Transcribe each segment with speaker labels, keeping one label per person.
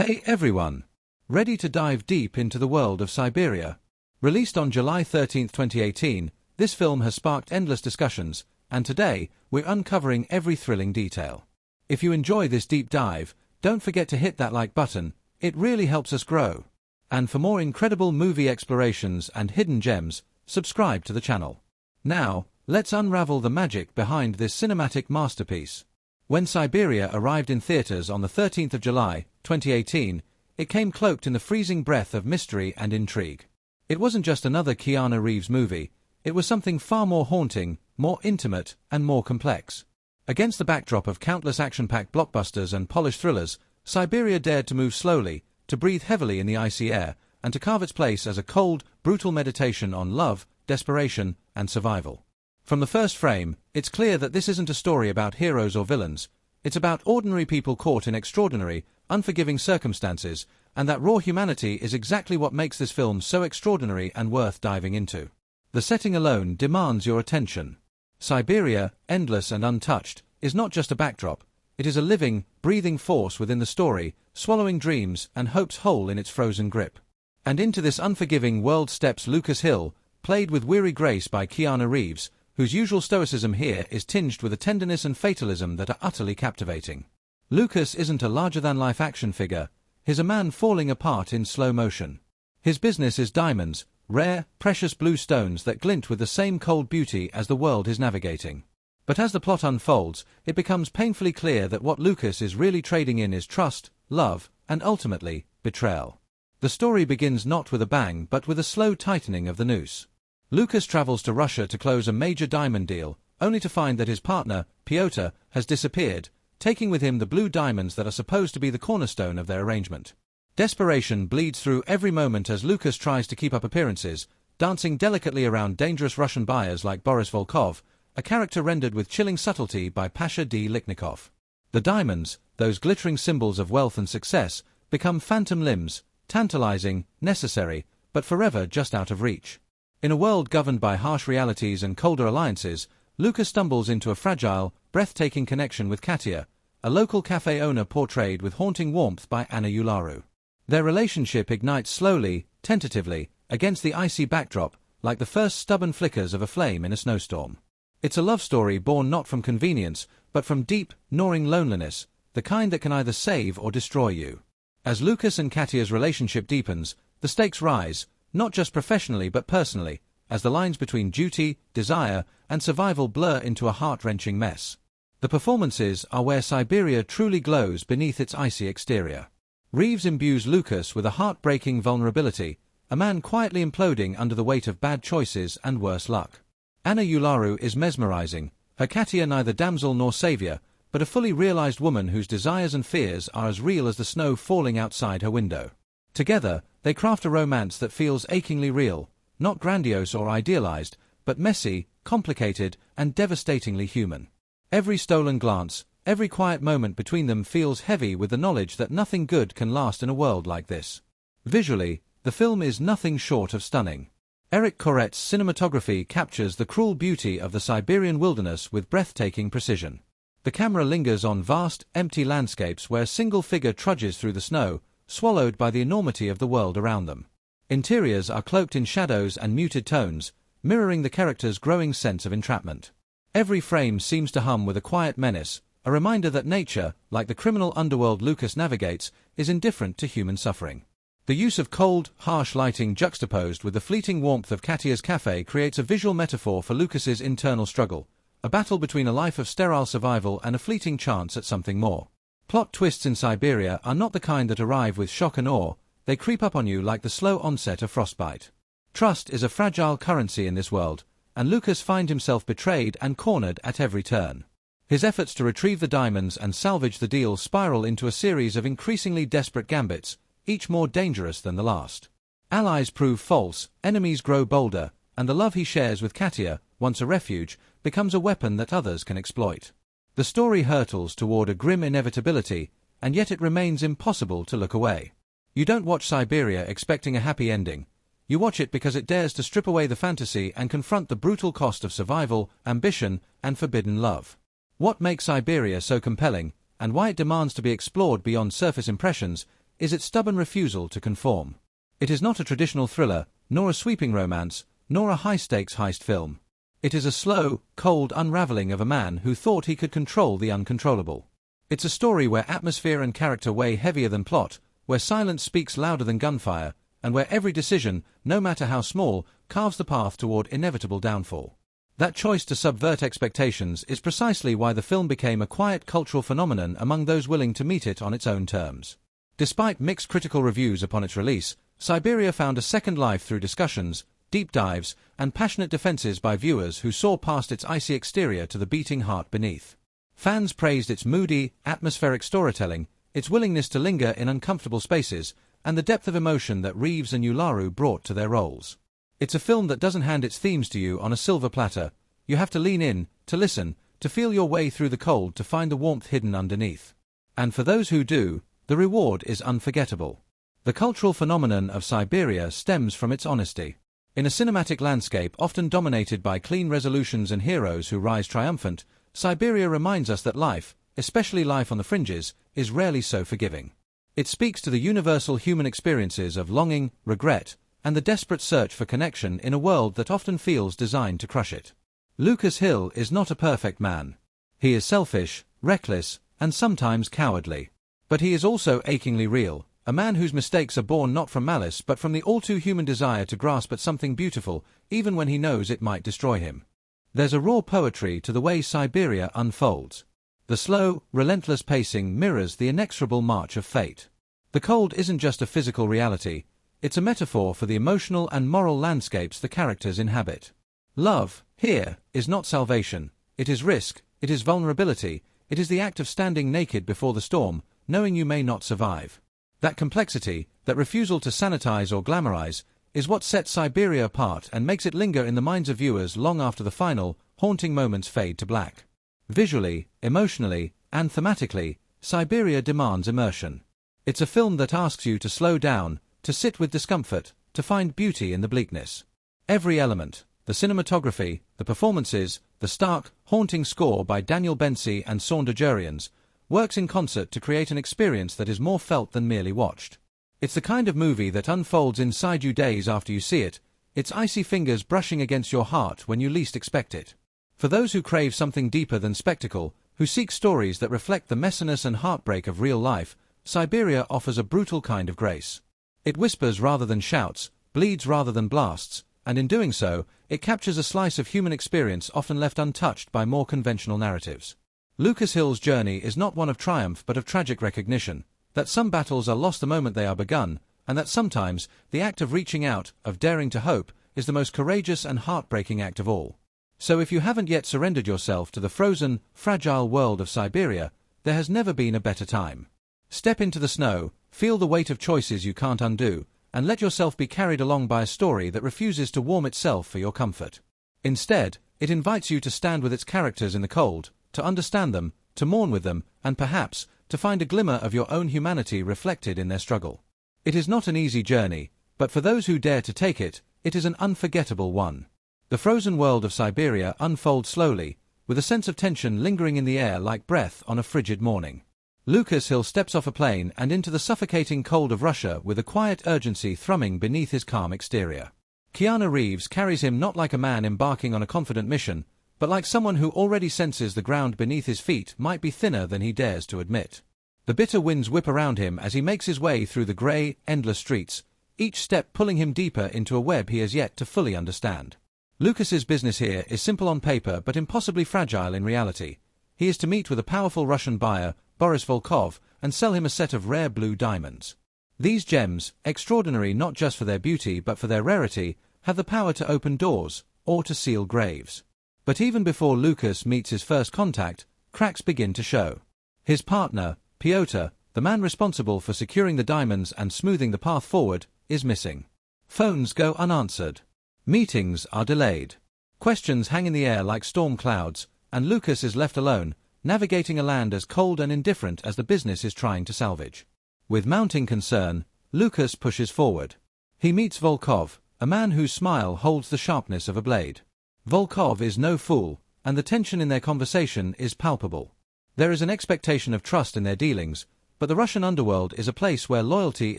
Speaker 1: Hey everyone! Ready to dive deep into the world of Siberia? Released on July 13, 2018, this film has sparked endless discussions, and today, we're uncovering every thrilling detail. If you enjoy this deep dive, don't forget to hit that like button, it really helps us grow. And for more incredible movie explorations and hidden gems, subscribe to the channel. Now, let's unravel the magic behind this cinematic masterpiece. When Siberia arrived in theaters on the 13th of July, 2018, it came cloaked in the freezing breath of mystery and intrigue. It wasn't just another Keanu Reeves movie, it was something far more haunting, more intimate, and more complex. Against the backdrop of countless action-packed blockbusters and polished thrillers, Siberia dared to move slowly, to breathe heavily in the icy air, and to carve its place as a cold, brutal meditation on love, desperation, and survival. From the first frame, it's clear that this isn't a story about heroes or villains. It's about ordinary people caught in extraordinary, unforgiving circumstances, and that raw humanity is exactly what makes this film so extraordinary and worth diving into. The setting alone demands your attention. Siberia, endless and untouched, is not just a backdrop. It is a living, breathing force within the story, swallowing dreams and hopes whole in its frozen grip. And into this unforgiving world steps Lucas Hill, played with weary grace by Keanu Reeves, whose usual stoicism here is tinged with a tenderness and fatalism that are utterly captivating. Lucas isn't a larger-than-life action figure, he's a man falling apart in slow motion. His business is diamonds, rare, precious blue stones that glint with the same cold beauty as the world he's navigating. But as the plot unfolds, it becomes painfully clear that what Lucas is really trading in is trust, love, and ultimately, betrayal. The story begins not with a bang but with a slow tightening of the noose. Lucas travels to Russia to close a major diamond deal, only to find that his partner, Piotr, has disappeared, taking with him the blue diamonds that are supposed to be the cornerstone of their arrangement. Desperation bleeds through every moment as Lucas tries to keep up appearances, dancing delicately around dangerous Russian buyers like Boris Volkov, a character rendered with chilling subtlety by Pasha Lychnikoff. The diamonds, those glittering symbols of wealth and success, become phantom limbs, tantalizing, necessary, but forever just out of reach. In a world governed by harsh realities and colder alliances, Lucas stumbles into a fragile, breathtaking connection with Katia, a local cafe owner portrayed with haunting warmth by Ularu. Their relationship ignites slowly, tentatively, against the icy backdrop, like the first stubborn flickers of a flame in a snowstorm. It's a love story born not from convenience, but from deep, gnawing loneliness, the kind that can either save or destroy you. As Lucas and Katia's relationship deepens, the stakes rise, not just professionally but personally, as the lines between duty, desire, and survival blur into a heart-wrenching mess. The performances are where Siberia truly glows beneath its icy exterior. Reeves imbues Lucas with a heartbreaking vulnerability, a man quietly imploding under the weight of bad choices and worse luck. Ularu is mesmerizing, her Katia neither damsel nor savior, but a fully realized woman whose desires and fears are as real as the snow falling outside her window. Together, they craft a romance that feels achingly real, not grandiose or idealized, but messy, complicated, and devastatingly human. Every stolen glance, every quiet moment between them feels heavy with the knowledge that nothing good can last in a world like this. Visually, the film is nothing short of stunning. Eric Corret's cinematography captures the cruel beauty of the Siberian wilderness with breathtaking precision. The camera lingers on vast, empty landscapes where a single figure trudges through the snow, swallowed by the enormity of the world around them. Interiors are cloaked in shadows and muted tones, mirroring the character's growing sense of entrapment. Every frame seems to hum with a quiet menace, a reminder that nature, like the criminal underworld Lucas navigates, is indifferent to human suffering. The use of cold, harsh lighting juxtaposed with the fleeting warmth of Katia's cafe creates a visual metaphor for Lucas's internal struggle, a battle between a life of sterile survival and a fleeting chance at something more. Plot twists in Siberia are not the kind that arrive with shock and awe, they creep up on you like the slow onset of frostbite. Trust is a fragile currency in this world, and Lucas finds himself betrayed and cornered at every turn. His efforts to retrieve the diamonds and salvage the deal spiral into a series of increasingly desperate gambits, each more dangerous than the last. Allies prove false, enemies grow bolder, and the love he shares with Katia, once a refuge, becomes a weapon that others can exploit. The story hurtles toward a grim inevitability, and yet it remains impossible to look away. You don't watch Siberia expecting a happy ending. You watch it because it dares to strip away the fantasy and confront the brutal cost of survival, ambition, and forbidden love. What makes Siberia so compelling, and why it demands to be explored beyond surface impressions, is its stubborn refusal to conform. It is not a traditional thriller, nor a sweeping romance, nor a high-stakes heist film. It is a slow, cold unraveling of a man who thought he could control the uncontrollable. It's a story where atmosphere and character weigh heavier than plot, where silence speaks louder than gunfire, and where every decision, no matter how small, carves the path toward inevitable downfall. That choice to subvert expectations is precisely why the film became a quiet cultural phenomenon among those willing to meet it on its own terms. Despite mixed critical reviews upon its release, Siberia found a second life through discussions, deep dives, and passionate defenses by viewers who saw past its icy exterior to the beating heart beneath. Fans praised its moody, atmospheric storytelling, its willingness to linger in uncomfortable spaces, and the depth of emotion that Reeves and Ularu brought to their roles. It's a film that doesn't hand its themes to you on a silver platter. You have to lean in, to listen, to feel your way through the cold to find the warmth hidden underneath. And for those who do, the reward is unforgettable. The cultural phenomenon of Siberia stems from its honesty. In a cinematic landscape often dominated by clean resolutions and heroes who rise triumphant, Siberia reminds us that life, especially life on the fringes, is rarely so forgiving. It speaks to the universal human experiences of longing, regret, and the desperate search for connection in a world that often feels designed to crush it. Lucas Hill is not a perfect man. He is selfish, reckless, and sometimes cowardly. But he is also achingly real, a man whose mistakes are born not from malice but from the all-too-human desire to grasp at something beautiful, even when he knows it might destroy him. There's a raw poetry to the way Siberia unfolds. The slow, relentless pacing mirrors the inexorable march of fate. The cold isn't just a physical reality, it's a metaphor for the emotional and moral landscapes the characters inhabit. Love, here, is not salvation, it is risk, it is vulnerability, it is the act of standing naked before the storm, knowing you may not survive. That complexity, that refusal to sanitize or glamorize, is what sets Siberia apart and makes it linger in the minds of viewers long after the final, haunting moments fade to black. Visually, emotionally, and thematically, Siberia demands immersion. It's a film that asks you to slow down, to sit with discomfort, to find beauty in the bleakness. Every element, the cinematography, the performances, the stark, haunting score by Daniel Bensi and Saundra Jurians, works in concert to create an experience that is more felt than merely watched. It's the kind of movie that unfolds inside you days after you see it, its icy fingers brushing against your heart when you least expect it. For those who crave something deeper than spectacle, who seek stories that reflect the messiness and heartbreak of real life, Siberia offers a brutal kind of grace. It whispers rather than shouts, bleeds rather than blasts, and in doing so, it captures a slice of human experience often left untouched by more conventional narratives. Lucas Hill's journey is not one of triumph but of tragic recognition, that some battles are lost the moment they are begun, and that sometimes the act of reaching out, of daring to hope, is the most courageous and heartbreaking act of all. So if you haven't yet surrendered yourself to the frozen, fragile world of Siberia, there has never been a better time. Step into the snow, feel the weight of choices you can't undo, and let yourself be carried along by a story that refuses to warm itself for your comfort. Instead, it invites you to stand with its characters in the cold, to understand them, to mourn with them, and perhaps, to find a glimmer of your own humanity reflected in their struggle. It is not an easy journey, but for those who dare to take it, it is an unforgettable one. The frozen world of Siberia unfolds slowly, with a sense of tension lingering in the air like breath on a frigid morning. Lucas Hill steps off a plane and into the suffocating cold of Russia with a quiet urgency thrumming beneath his calm exterior. Keanu Reeves carries him not like a man embarking on a confident mission, but like someone who already senses the ground beneath his feet might be thinner than he dares to admit. The bitter winds whip around him as he makes his way through the grey, endless streets, each step pulling him deeper into a web he has yet to fully understand. Lucas's business here is simple on paper but impossibly fragile in reality. He is to meet with a powerful Russian buyer, Boris Volkov, and sell him a set of rare blue diamonds. These gems, extraordinary not just for their beauty but for their rarity, have the power to open doors, or to seal graves. But even before Lucas meets his first contact, cracks begin to show. His partner, Piotr, the man responsible for securing the diamonds and smoothing the path forward, is missing. Phones go unanswered. Meetings are delayed. Questions hang in the air like storm clouds, and Lucas is left alone, navigating a land as cold and indifferent as the business is trying to salvage. With mounting concern, Lucas pushes forward. He meets Volkov, a man whose smile holds the sharpness of a blade. Volkov is no fool, and the tension in their conversation is palpable. There is an expectation of trust in their dealings, But the Russian underworld is a place where loyalty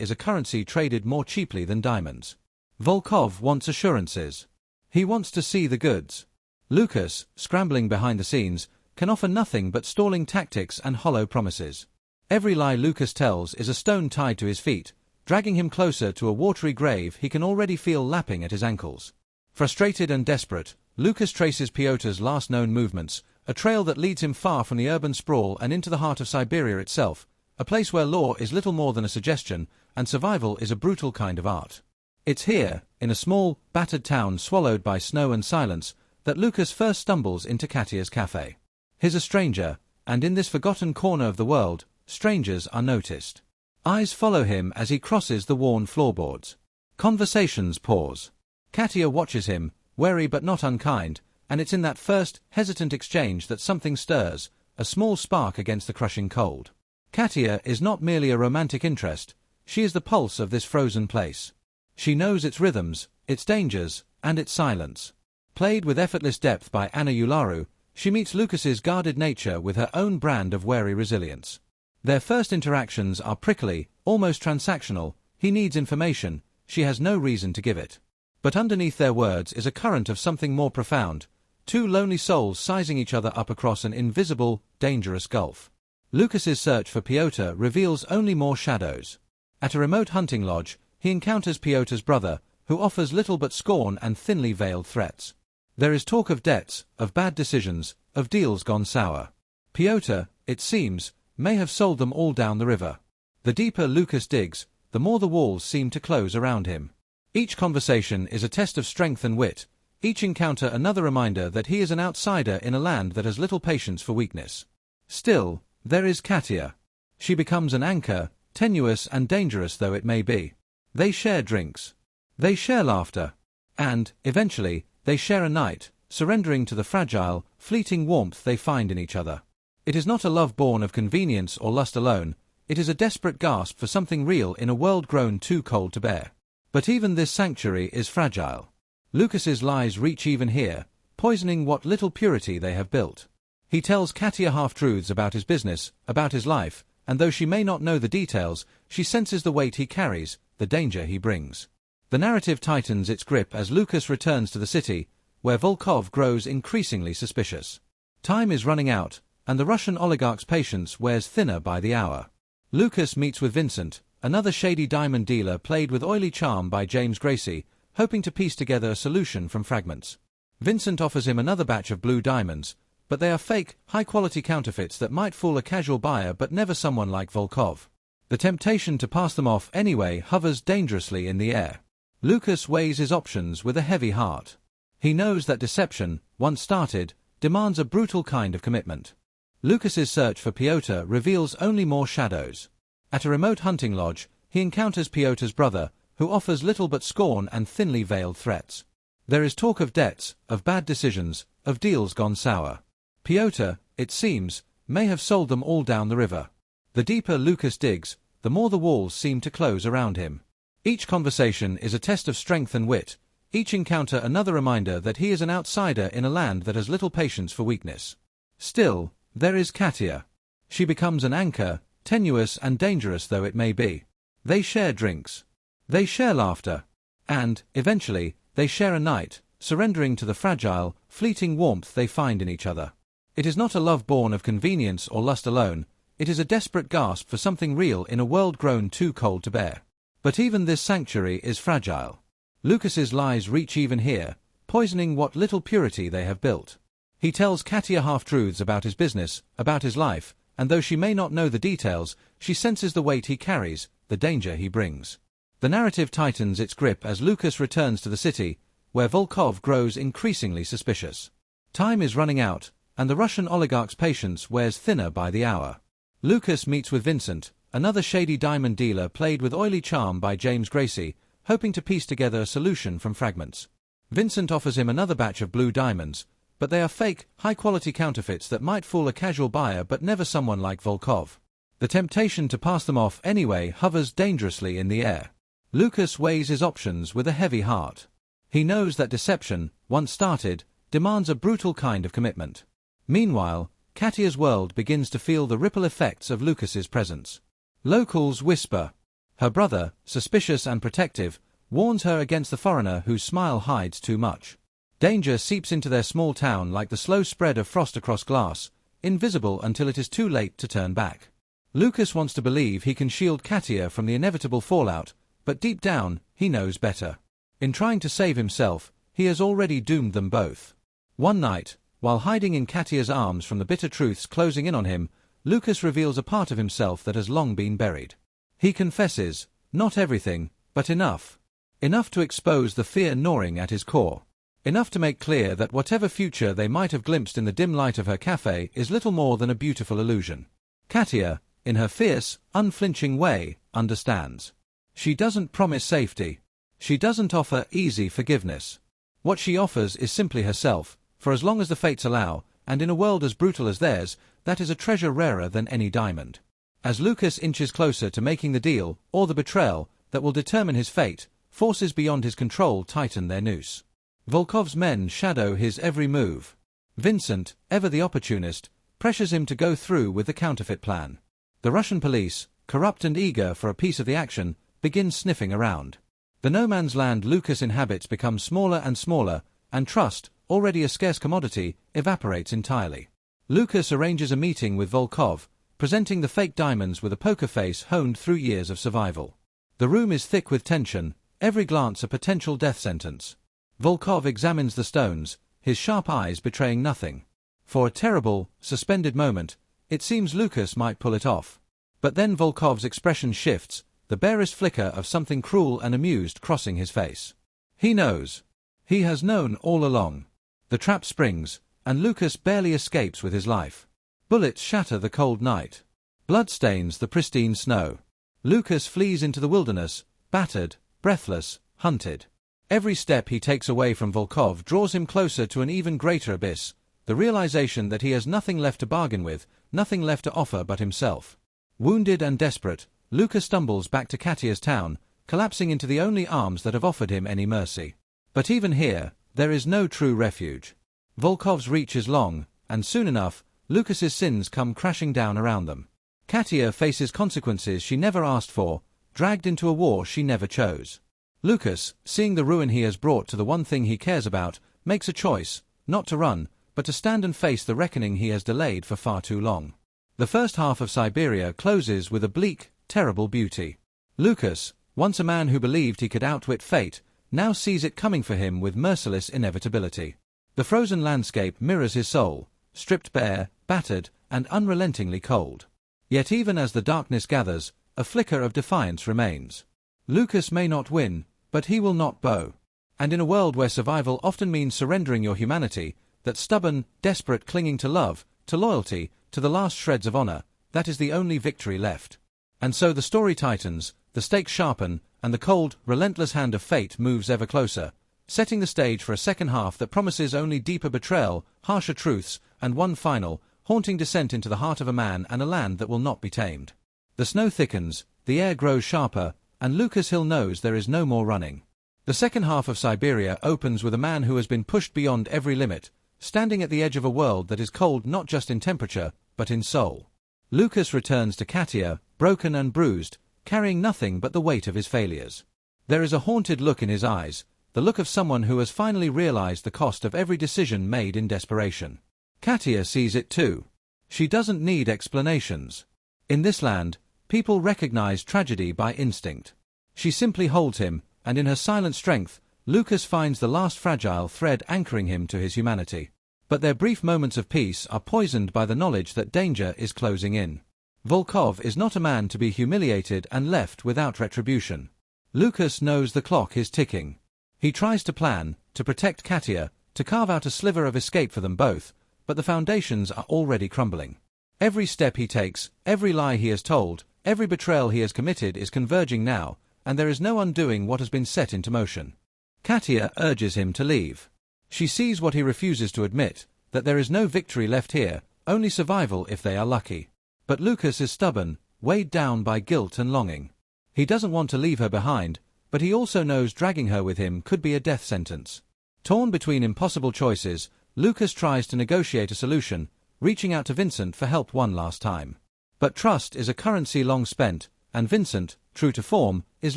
Speaker 1: is a currency traded more cheaply than diamonds. Volkov wants assurances. He wants to see the goods. Lucas, scrambling behind the scenes, can offer nothing but stalling tactics and hollow promises. Every lie Lucas tells is a stone tied to his feet, dragging him closer to a watery grave he can already feel lapping at his ankles. Frustrated and desperate, Lucas traces Pyotr's last known movements, a trail that leads him far from the urban sprawl and into the heart of Siberia itself, a place where law is little more than a suggestion, and survival is a brutal kind of art. It's here, in a small, battered town swallowed by snow and silence, that Lucas first stumbles into Katya's cafe. He's a stranger, and in this forgotten corner of the world, strangers are noticed. Eyes follow him as he crosses the worn floorboards. Conversations pause. Katya watches him, wary but not unkind, and it's in that first, hesitant exchange that something stirs, a small spark against the crushing cold. Katya is not merely a romantic interest, she is the pulse of this frozen place. She knows its rhythms, its dangers, and its silence. Played with effortless depth by Anna Ularu, she meets Lucas's guarded nature with her own brand of wary resilience. Their first interactions are prickly, almost transactional. He needs information, she has no reason to give it. But underneath their words is a current of something more profound, two lonely souls sizing each other up across an invisible, dangerous gulf. Lucas's search for Pyotr reveals only more shadows. At a remote hunting lodge, he encounters Pyotr's brother, who offers little but scorn and thinly veiled threats. There is talk of debts, of bad decisions, of deals gone sour. Pyotr, it seems, may have sold them all down the river. The deeper Lucas digs, the more the walls seem to close around him. Each conversation is a test of strength and wit, each encounter another reminder that he is an outsider in a land that has little patience for weakness. Still, there is Katya. She becomes an anchor, tenuous and dangerous though it may be. They share drinks. They share laughter. And, eventually, they share a night, surrendering to the fragile, fleeting warmth they find in each other. It is not a love born of convenience or lust alone, it is a desperate gasp for something real in a world grown too cold to bear. But even this sanctuary is fragile. Lucas's lies reach even here, poisoning what little purity they have built. He tells Katya half-truths about his business, about his life, and though she may not know the details, she senses the weight he carries, the danger he brings. The narrative tightens its grip as Lucas returns to the city, where Volkov grows increasingly suspicious. Time is running out, and the Russian oligarch's patience wears thinner by the hour. Lucas meets with Vincent, another shady diamond dealer played with oily charm by James Gracie, hoping to piece together a solution from fragments. Vincent offers him another batch of blue diamonds, but they are fake, high-quality counterfeits that might fool a casual buyer but never someone like Volkov. The temptation to pass them off anyway hovers dangerously in the air. Lucas weighs his options with a heavy heart. He knows that deception, once started, demands a brutal kind of commitment. Lucas's search for Pyotr reveals only more shadows. At a remote hunting lodge, he encounters Pyotr's brother, who offers little but scorn and thinly veiled threats. There is talk of debts, of bad decisions, of deals gone sour. Pyotr, it seems, may have sold them all down the river. The deeper Lucas digs, the more the walls seem to close around him. Each conversation is a test of strength and wit, each encounter another reminder that he is an outsider in a land that has little patience for weakness. Still, there is Katya. She becomes an anchor, tenuous and dangerous though it may be. They share drinks. They share laughter. And, eventually, they share a night, surrendering to the fragile, fleeting warmth they find in each other. It is not a love born of convenience or lust alone, it is a desperate gasp for something real in a world grown too cold to bear. But even this sanctuary is fragile. Lucas's lies reach even here, poisoning what little purity they have built. He tells Katya half-truths about his business, about his life, and though she may not know the details, she senses the weight he carries, the danger he brings. The narrative tightens its grip as Lucas returns to the city, where Volkov grows increasingly suspicious. Time is running out, and the Russian oligarch's patience wears thinner by the hour. Lucas meets with Vincent, another shady diamond dealer played with oily charm by James Gracie, hoping to piece together a solution from fragments. Vincent offers him another batch of blue diamonds, but they are fake, high-quality counterfeits that might fool a casual buyer but never someone like Volkov. The temptation to pass them off anyway hovers dangerously in the air. Lucas weighs his options with a heavy heart. He knows that deception, once started, demands a brutal kind of commitment. Meanwhile, Katya's world begins to feel the ripple effects of Lucas's presence. Locals whisper. Her brother, suspicious and protective, warns her against the foreigner whose smile hides too much. Danger seeps into their small town like the slow spread of frost across glass, invisible until it is too late to turn back. Lucas wants to believe he can shield Katia from the inevitable fallout, but deep down, he knows better. In trying to save himself, he has already doomed them both. One night, while hiding in Katia's arms from the bitter truths closing in on him, Lucas reveals a part of himself that has long been buried. He confesses, not everything, but enough. Enough to expose the fear gnawing at his core. Enough to make clear that whatever future they might have glimpsed in the dim light of her cafe is little more than a beautiful illusion. Katia, in her fierce, unflinching way, understands. She doesn't promise safety. She doesn't offer easy forgiveness. What she offers is simply herself, for as long as the fates allow, and in a world as brutal as theirs, that is a treasure rarer than any diamond. As Lucas inches closer to making the deal, or the betrayal, that will determine his fate, forces beyond his control tighten their noose. Volkov's men shadow his every move. Vincent, ever the opportunist, pressures him to go through with the counterfeit plan. The Russian police, corrupt and eager for a piece of the action, begin sniffing around. The no-man's land Lucas inhabits becomes smaller and smaller, and trust, already a scarce commodity, evaporates entirely. Lucas arranges a meeting with Volkov, presenting the fake diamonds with a poker face honed through years of survival. The room is thick with tension, every glance a potential death sentence. Volkov examines the stones, his sharp eyes betraying nothing. For a terrible, suspended moment, it seems Lucas might pull it off. But then Volkov's expression shifts, the barest flicker of something cruel and amused crossing his face. He knows. He has known all along. The trap springs, and Lucas barely escapes with his life. Bullets shatter the cold night. Blood stains the pristine snow. Lucas flees into the wilderness, battered, breathless, hunted. Every step he takes away from Volkov draws him closer to an even greater abyss, the realization that he has nothing left to bargain with, nothing left to offer but himself. Wounded and desperate, Lucas stumbles back to Katia's town, collapsing into the only arms that have offered him any mercy. But even here, there is no true refuge. Volkov's reach is long, and soon enough, Lucas's sins come crashing down around them. Katia faces consequences she never asked for, dragged into a war she never chose. Lucas, seeing the ruin he has brought to the one thing he cares about, makes a choice, not to run, but to stand and face the reckoning he has delayed for far too long. The first half of Siberia closes with a bleak, terrible beauty. Lucas, once a man who believed he could outwit fate, now sees it coming for him with merciless inevitability. The frozen landscape mirrors his soul, stripped bare, battered, and unrelentingly cold. Yet even as the darkness gathers, a flicker of defiance remains. Lucas may not win, but he will not bow. And in a world where survival often means surrendering your humanity, that stubborn, desperate clinging to love, to loyalty, to the last shreds of honor, that is the only victory left. And so the story tightens, the stakes sharpen, and the cold, relentless hand of fate moves ever closer, setting the stage for a second half that promises only deeper betrayal, harsher truths, and one final, haunting descent into the heart of a man and a land that will not be tamed. The snow thickens, the air grows sharper, and Lucas Hill knows there is no more running. The second half of Siberia opens with a man who has been pushed beyond every limit, standing at the edge of a world that is cold not just in temperature, but in soul. Lucas returns to Katia, broken and bruised, carrying nothing but the weight of his failures. There is a haunted look in his eyes, the look of someone who has finally realized the cost of every decision made in desperation. Katia sees it too. She doesn't need explanations. In this land, people recognize tragedy by instinct. She simply holds him, and in her silent strength, Lucas finds the last fragile thread anchoring him to his humanity. But their brief moments of peace are poisoned by the knowledge that danger is closing in. Volkov is not a man to be humiliated and left without retribution. Lucas knows the clock is ticking. He tries to plan, to protect Katia, to carve out a sliver of escape for them both, but the foundations are already crumbling. Every step he takes, every lie he has told, every betrayal he has committed is converging now, and there is no undoing what has been set into motion. Katia urges him to leave. She sees what he refuses to admit, that there is no victory left here, only survival if they are lucky. But Lucas is stubborn, weighed down by guilt and longing. He doesn't want to leave her behind, but he also knows dragging her with him could be a death sentence. Torn between impossible choices, Lucas tries to negotiate a solution, reaching out to Vincent for help one last time. But trust is a currency long spent, and Vincent, true to form, is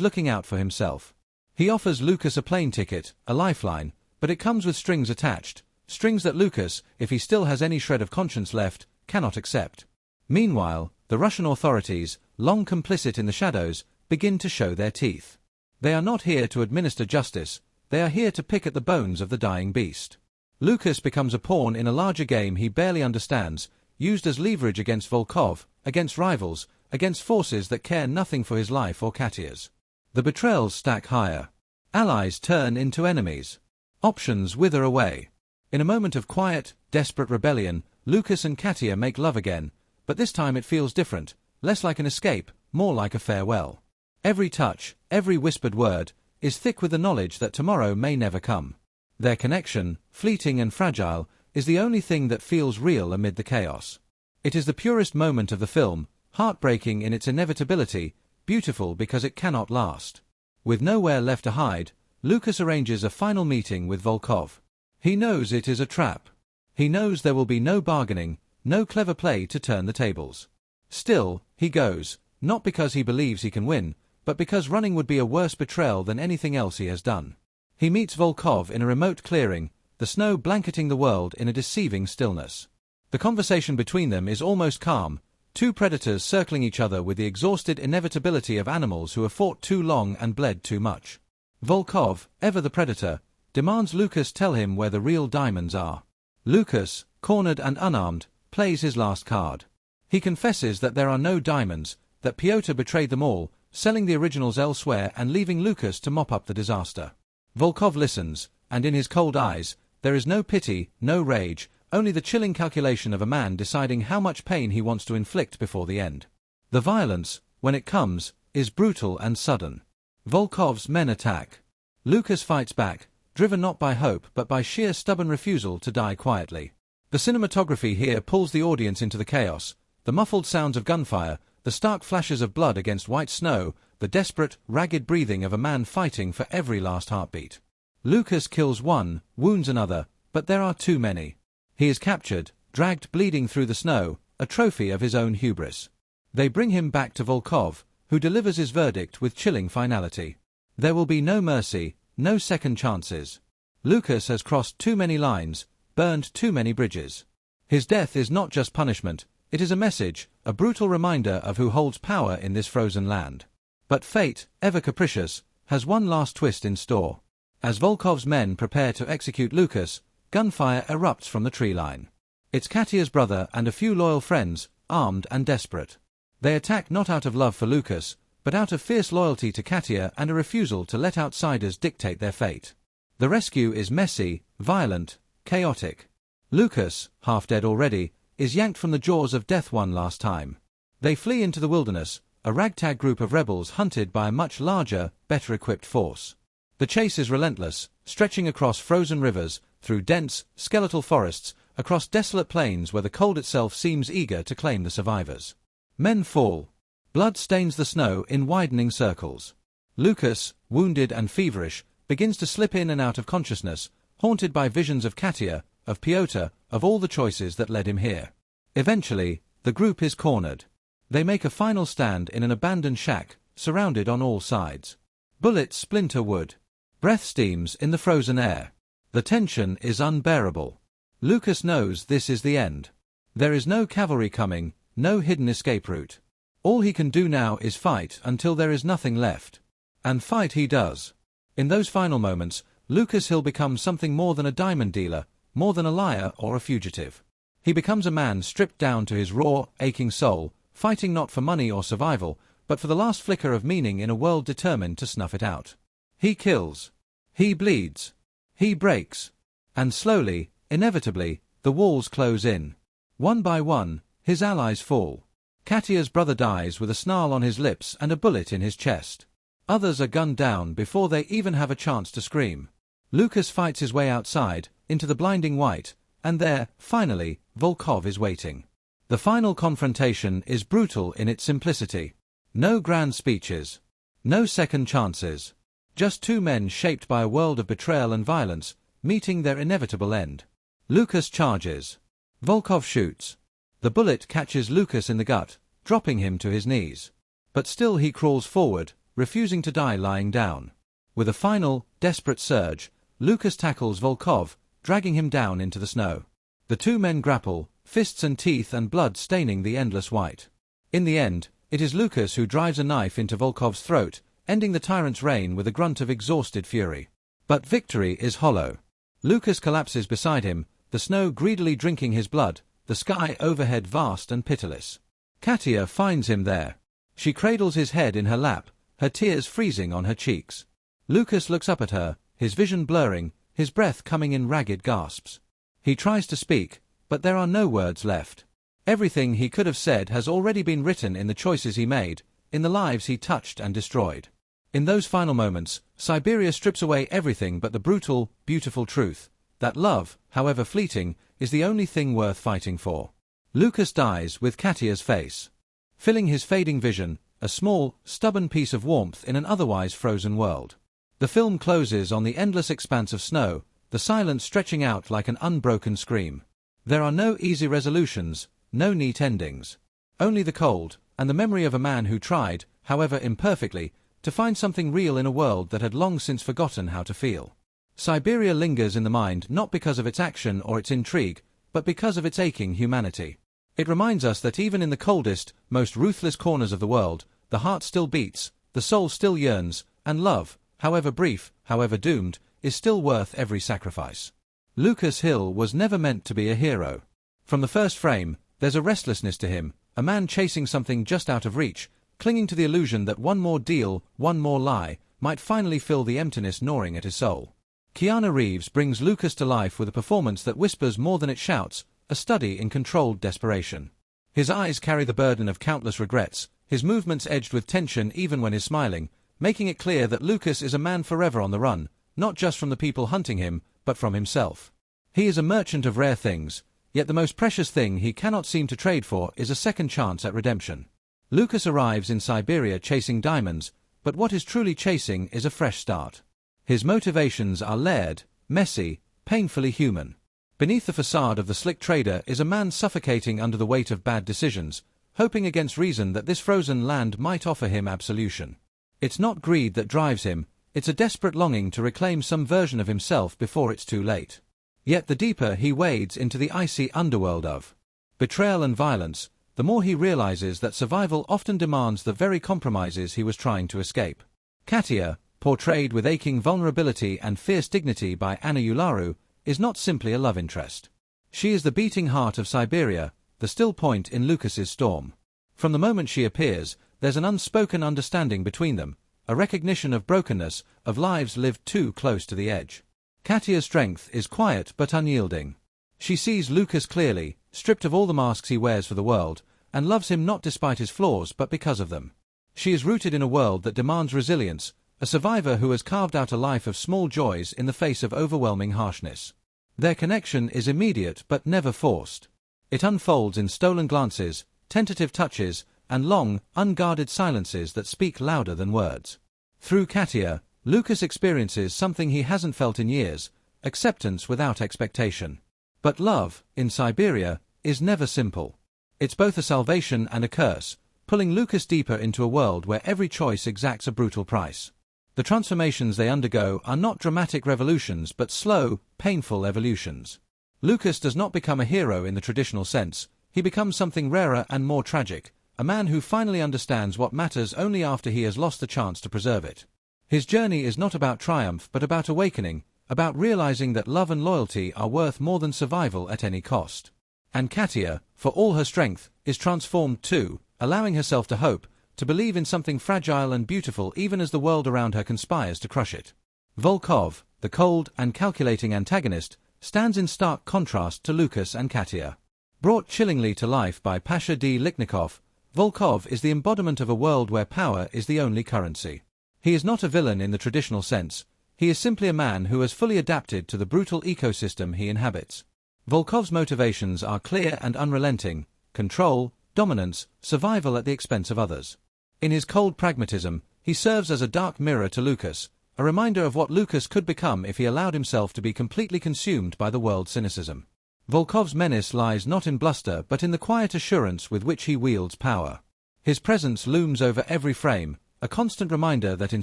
Speaker 1: looking out for himself. He offers Lucas a plane ticket, a lifeline, but it comes with strings attached, strings that Lucas, if he still has any shred of conscience left, cannot accept. Meanwhile, the Russian authorities, long complicit in the shadows, begin to show their teeth. They are not here to administer justice, they are here to pick at the bones of the dying beast. Lucas becomes a pawn in a larger game he barely understands, used as leverage against Volkov, against rivals, against forces that care nothing for his life or Katya's. The betrayals stack higher. Allies turn into enemies. Options wither away. In a moment of quiet, desperate rebellion, Lucas and Katya make love again, but this time it feels different, less like an escape, more like a farewell. Every touch, every whispered word, is thick with the knowledge that tomorrow may never come. Their connection, fleeting and fragile, is the only thing that feels real amid the chaos. It is the purest moment of the film, heartbreaking in its inevitability, beautiful because it cannot last. With nowhere left to hide, Lucas arranges a final meeting with Volkov. He knows it is a trap. He knows there will be no bargaining, no clever play to turn the tables. Still, he goes, not because he believes he can win, but because running would be a worse betrayal than anything else he has done. He meets Volkov in a remote clearing, the snow blanketing the world in a deceiving stillness. The conversation between them is almost calm, two predators circling each other with the exhausted inevitability of animals who have fought too long and bled too much. Volkov, ever the predator, demands Lucas tell him where the real diamonds are. Lucas, cornered and unarmed, plays his last card. He confesses that there are no diamonds, that Pyotr betrayed them all, selling the originals elsewhere and leaving Lucas to mop up the disaster. Volkov listens, and in his cold eyes, there is no pity, no rage, only the chilling calculation of a man deciding how much pain he wants to inflict before the end. The violence, when it comes, is brutal and sudden. Volkov's men attack. Lucas fights back, driven not by hope but by sheer stubborn refusal to die quietly. The cinematography here pulls the audience into the chaos, the muffled sounds of gunfire, the stark flashes of blood against white snow, the desperate, ragged breathing of a man fighting for every last heartbeat. Lucas kills one, wounds another, but there are too many. He is captured, dragged bleeding through the snow, a trophy of his own hubris. They bring him back to Volkov, who delivers his verdict with chilling finality. There will be no mercy, no second chances. Lucas has crossed too many lines, burned too many bridges. His death is not just punishment, it is a message, a brutal reminder of who holds power in this frozen land. But fate, ever capricious, has one last twist in store. As Volkov's men prepare to execute Lucas, gunfire erupts from the tree line. It's Katya's brother and a few loyal friends, armed and desperate. They attack not out of love for Lucas, but out of fierce loyalty to Katya and a refusal to let outsiders dictate their fate. The rescue is messy, violent, chaotic. Lucas, half dead already, is yanked from the jaws of death one last time. They flee into the wilderness, a ragtag group of rebels hunted by a much larger, better-equipped force. The chase is relentless, stretching across frozen rivers, through dense, skeletal forests, across desolate plains where the cold itself seems eager to claim the survivors. Men fall. Blood stains the snow in widening circles. Lucas, wounded and feverish, begins to slip in and out of consciousness, haunted by visions of Katya, of Pyotr, of all the choices that led him here. Eventually, the group is cornered. They make a final stand in an abandoned shack, surrounded on all sides. Bullets splinter wood. Breath steams in the frozen air. The tension is unbearable. Lucas knows this is the end. There is no cavalry coming, no hidden escape route. All he can do now is fight until there is nothing left. And fight he does. In those final moments, Lucas Hill becomes something more than a diamond dealer, more than a liar or a fugitive. He becomes a man stripped down to his raw, aching soul, fighting not for money or survival, but for the last flicker of meaning in a world determined to snuff it out. He kills. He bleeds. He breaks. And slowly, inevitably, the walls close in. One by one, his allies fall. Katya's brother dies with a snarl on his lips and a bullet in his chest. Others are gunned down before they even have a chance to scream. Lucas fights his way outside, into the blinding white, and there, finally, Volkov is waiting. The final confrontation is brutal in its simplicity. No grand speeches. No second chances. Just two men shaped by a world of betrayal and violence, meeting their inevitable end. Lucas charges. Volkov shoots. The bullet catches Lucas in the gut, dropping him to his knees. But still he crawls forward, refusing to die lying down. With a final, desperate surge, Lucas tackles Volkov, dragging him down into the snow. The two men grapple, fists and teeth and blood staining the endless white. In the end, it is Lucas who drives a knife into Volkov's throat, ending the tyrant's reign with a grunt of exhausted fury. But victory is hollow. Lucas collapses beside him, the snow greedily drinking his blood, the sky overhead vast and pitiless. Katia finds him there. She cradles his head in her lap, her tears freezing on her cheeks. Lucas looks up at her, his vision blurring, his breath coming in ragged gasps. He tries to speak, but there are no words left. Everything he could have said has already been written in the choices he made, in the lives he touched and destroyed. In those final moments, Siberia strips away everything but the brutal, beautiful truth, that love, however fleeting, is the only thing worth fighting for. Lucas dies with Katia's face, filling his fading vision, a small, stubborn piece of warmth in an otherwise frozen world. The film closes on the endless expanse of snow, the silence stretching out like an unbroken scream. There are no easy resolutions, no neat endings. Only the cold, and the memory of a man who tried, however imperfectly, to find something real in a world that had long since forgotten how to feel. Siberia lingers in the mind not because of its action or its intrigue, but because of its aching humanity. It reminds us that even in the coldest, most ruthless corners of the world, the heart still beats, the soul still yearns, and love, however brief, however doomed, is still worth every sacrifice. Lucas Hill was never meant to be a hero. From the first frame, there's a restlessness to him, a man chasing something just out of reach, clinging to the illusion that one more deal, one more lie, might finally fill the emptiness gnawing at his soul. Keanu Reeves brings Lucas to life with a performance that whispers more than it shouts, a study in controlled desperation. His eyes carry the burden of countless regrets, his movements edged with tension even when he's smiling, making it clear that Lucas is a man forever on the run, not just from the people hunting him, but from himself. He is a merchant of rare things, yet the most precious thing he cannot seem to trade for is a second chance at redemption. Lucas arrives in Siberia chasing diamonds, but what is truly chasing is a fresh start. His motivations are layered, messy, painfully human. Beneath the facade of the slick trader is a man suffocating under the weight of bad decisions, hoping against reason that this frozen land might offer him absolution. It's not greed that drives him, it's a desperate longing to reclaim some version of himself before it's too late. Yet the deeper he wades into the icy underworld of betrayal and violence, the more he realizes that survival often demands the very compromises he was trying to escape. Katia, portrayed with aching vulnerability and fierce dignity by Anna Ularu, is not simply a love interest. She is the beating heart of Siberia, the still point in Lucas's storm. From the moment she appears, there's an unspoken understanding between them, a recognition of brokenness, of lives lived too close to the edge. Katia's strength is quiet but unyielding. She sees Lucas clearly, stripped of all the masks he wears for the world, and loves him not despite his flaws but because of them. She is rooted in a world that demands resilience, a survivor who has carved out a life of small joys in the face of overwhelming harshness. Their connection is immediate but never forced. It unfolds in stolen glances, tentative touches, and long, unguarded silences that speak louder than words. Through Katia, Lucas experiences something he hasn't felt in years, acceptance without expectation. But love, in Siberia, is never simple. It's both a salvation and a curse, pulling Lucas deeper into a world where every choice exacts a brutal price. The transformations they undergo are not dramatic revolutions but slow, painful evolutions. Lucas does not become a hero in the traditional sense, he becomes something rarer and more tragic, a man who finally understands what matters only after he has lost the chance to preserve it. His journey is not about triumph but about awakening, about realizing that love and loyalty are worth more than survival at any cost. And Katia, for all her strength, is transformed too, allowing herself to hope, to believe in something fragile and beautiful even as the world around her conspires to crush it. Volkov, the cold and calculating antagonist, stands in stark contrast to Lucas and Katia. Brought chillingly to life by Pasha Lychnikoff, Volkov is the embodiment of a world where power is the only currency. He is not a villain in the traditional sense, he is simply a man who has fully adapted to the brutal ecosystem he inhabits. Volkov's motivations are clear and unrelenting: control, dominance, survival at the expense of others. In his cold pragmatism, he serves as a dark mirror to Lucas, a reminder of what Lucas could become if he allowed himself to be completely consumed by the world's cynicism. Volkov's menace lies not in bluster but in the quiet assurance with which he wields power. His presence looms over every frame, a constant reminder that in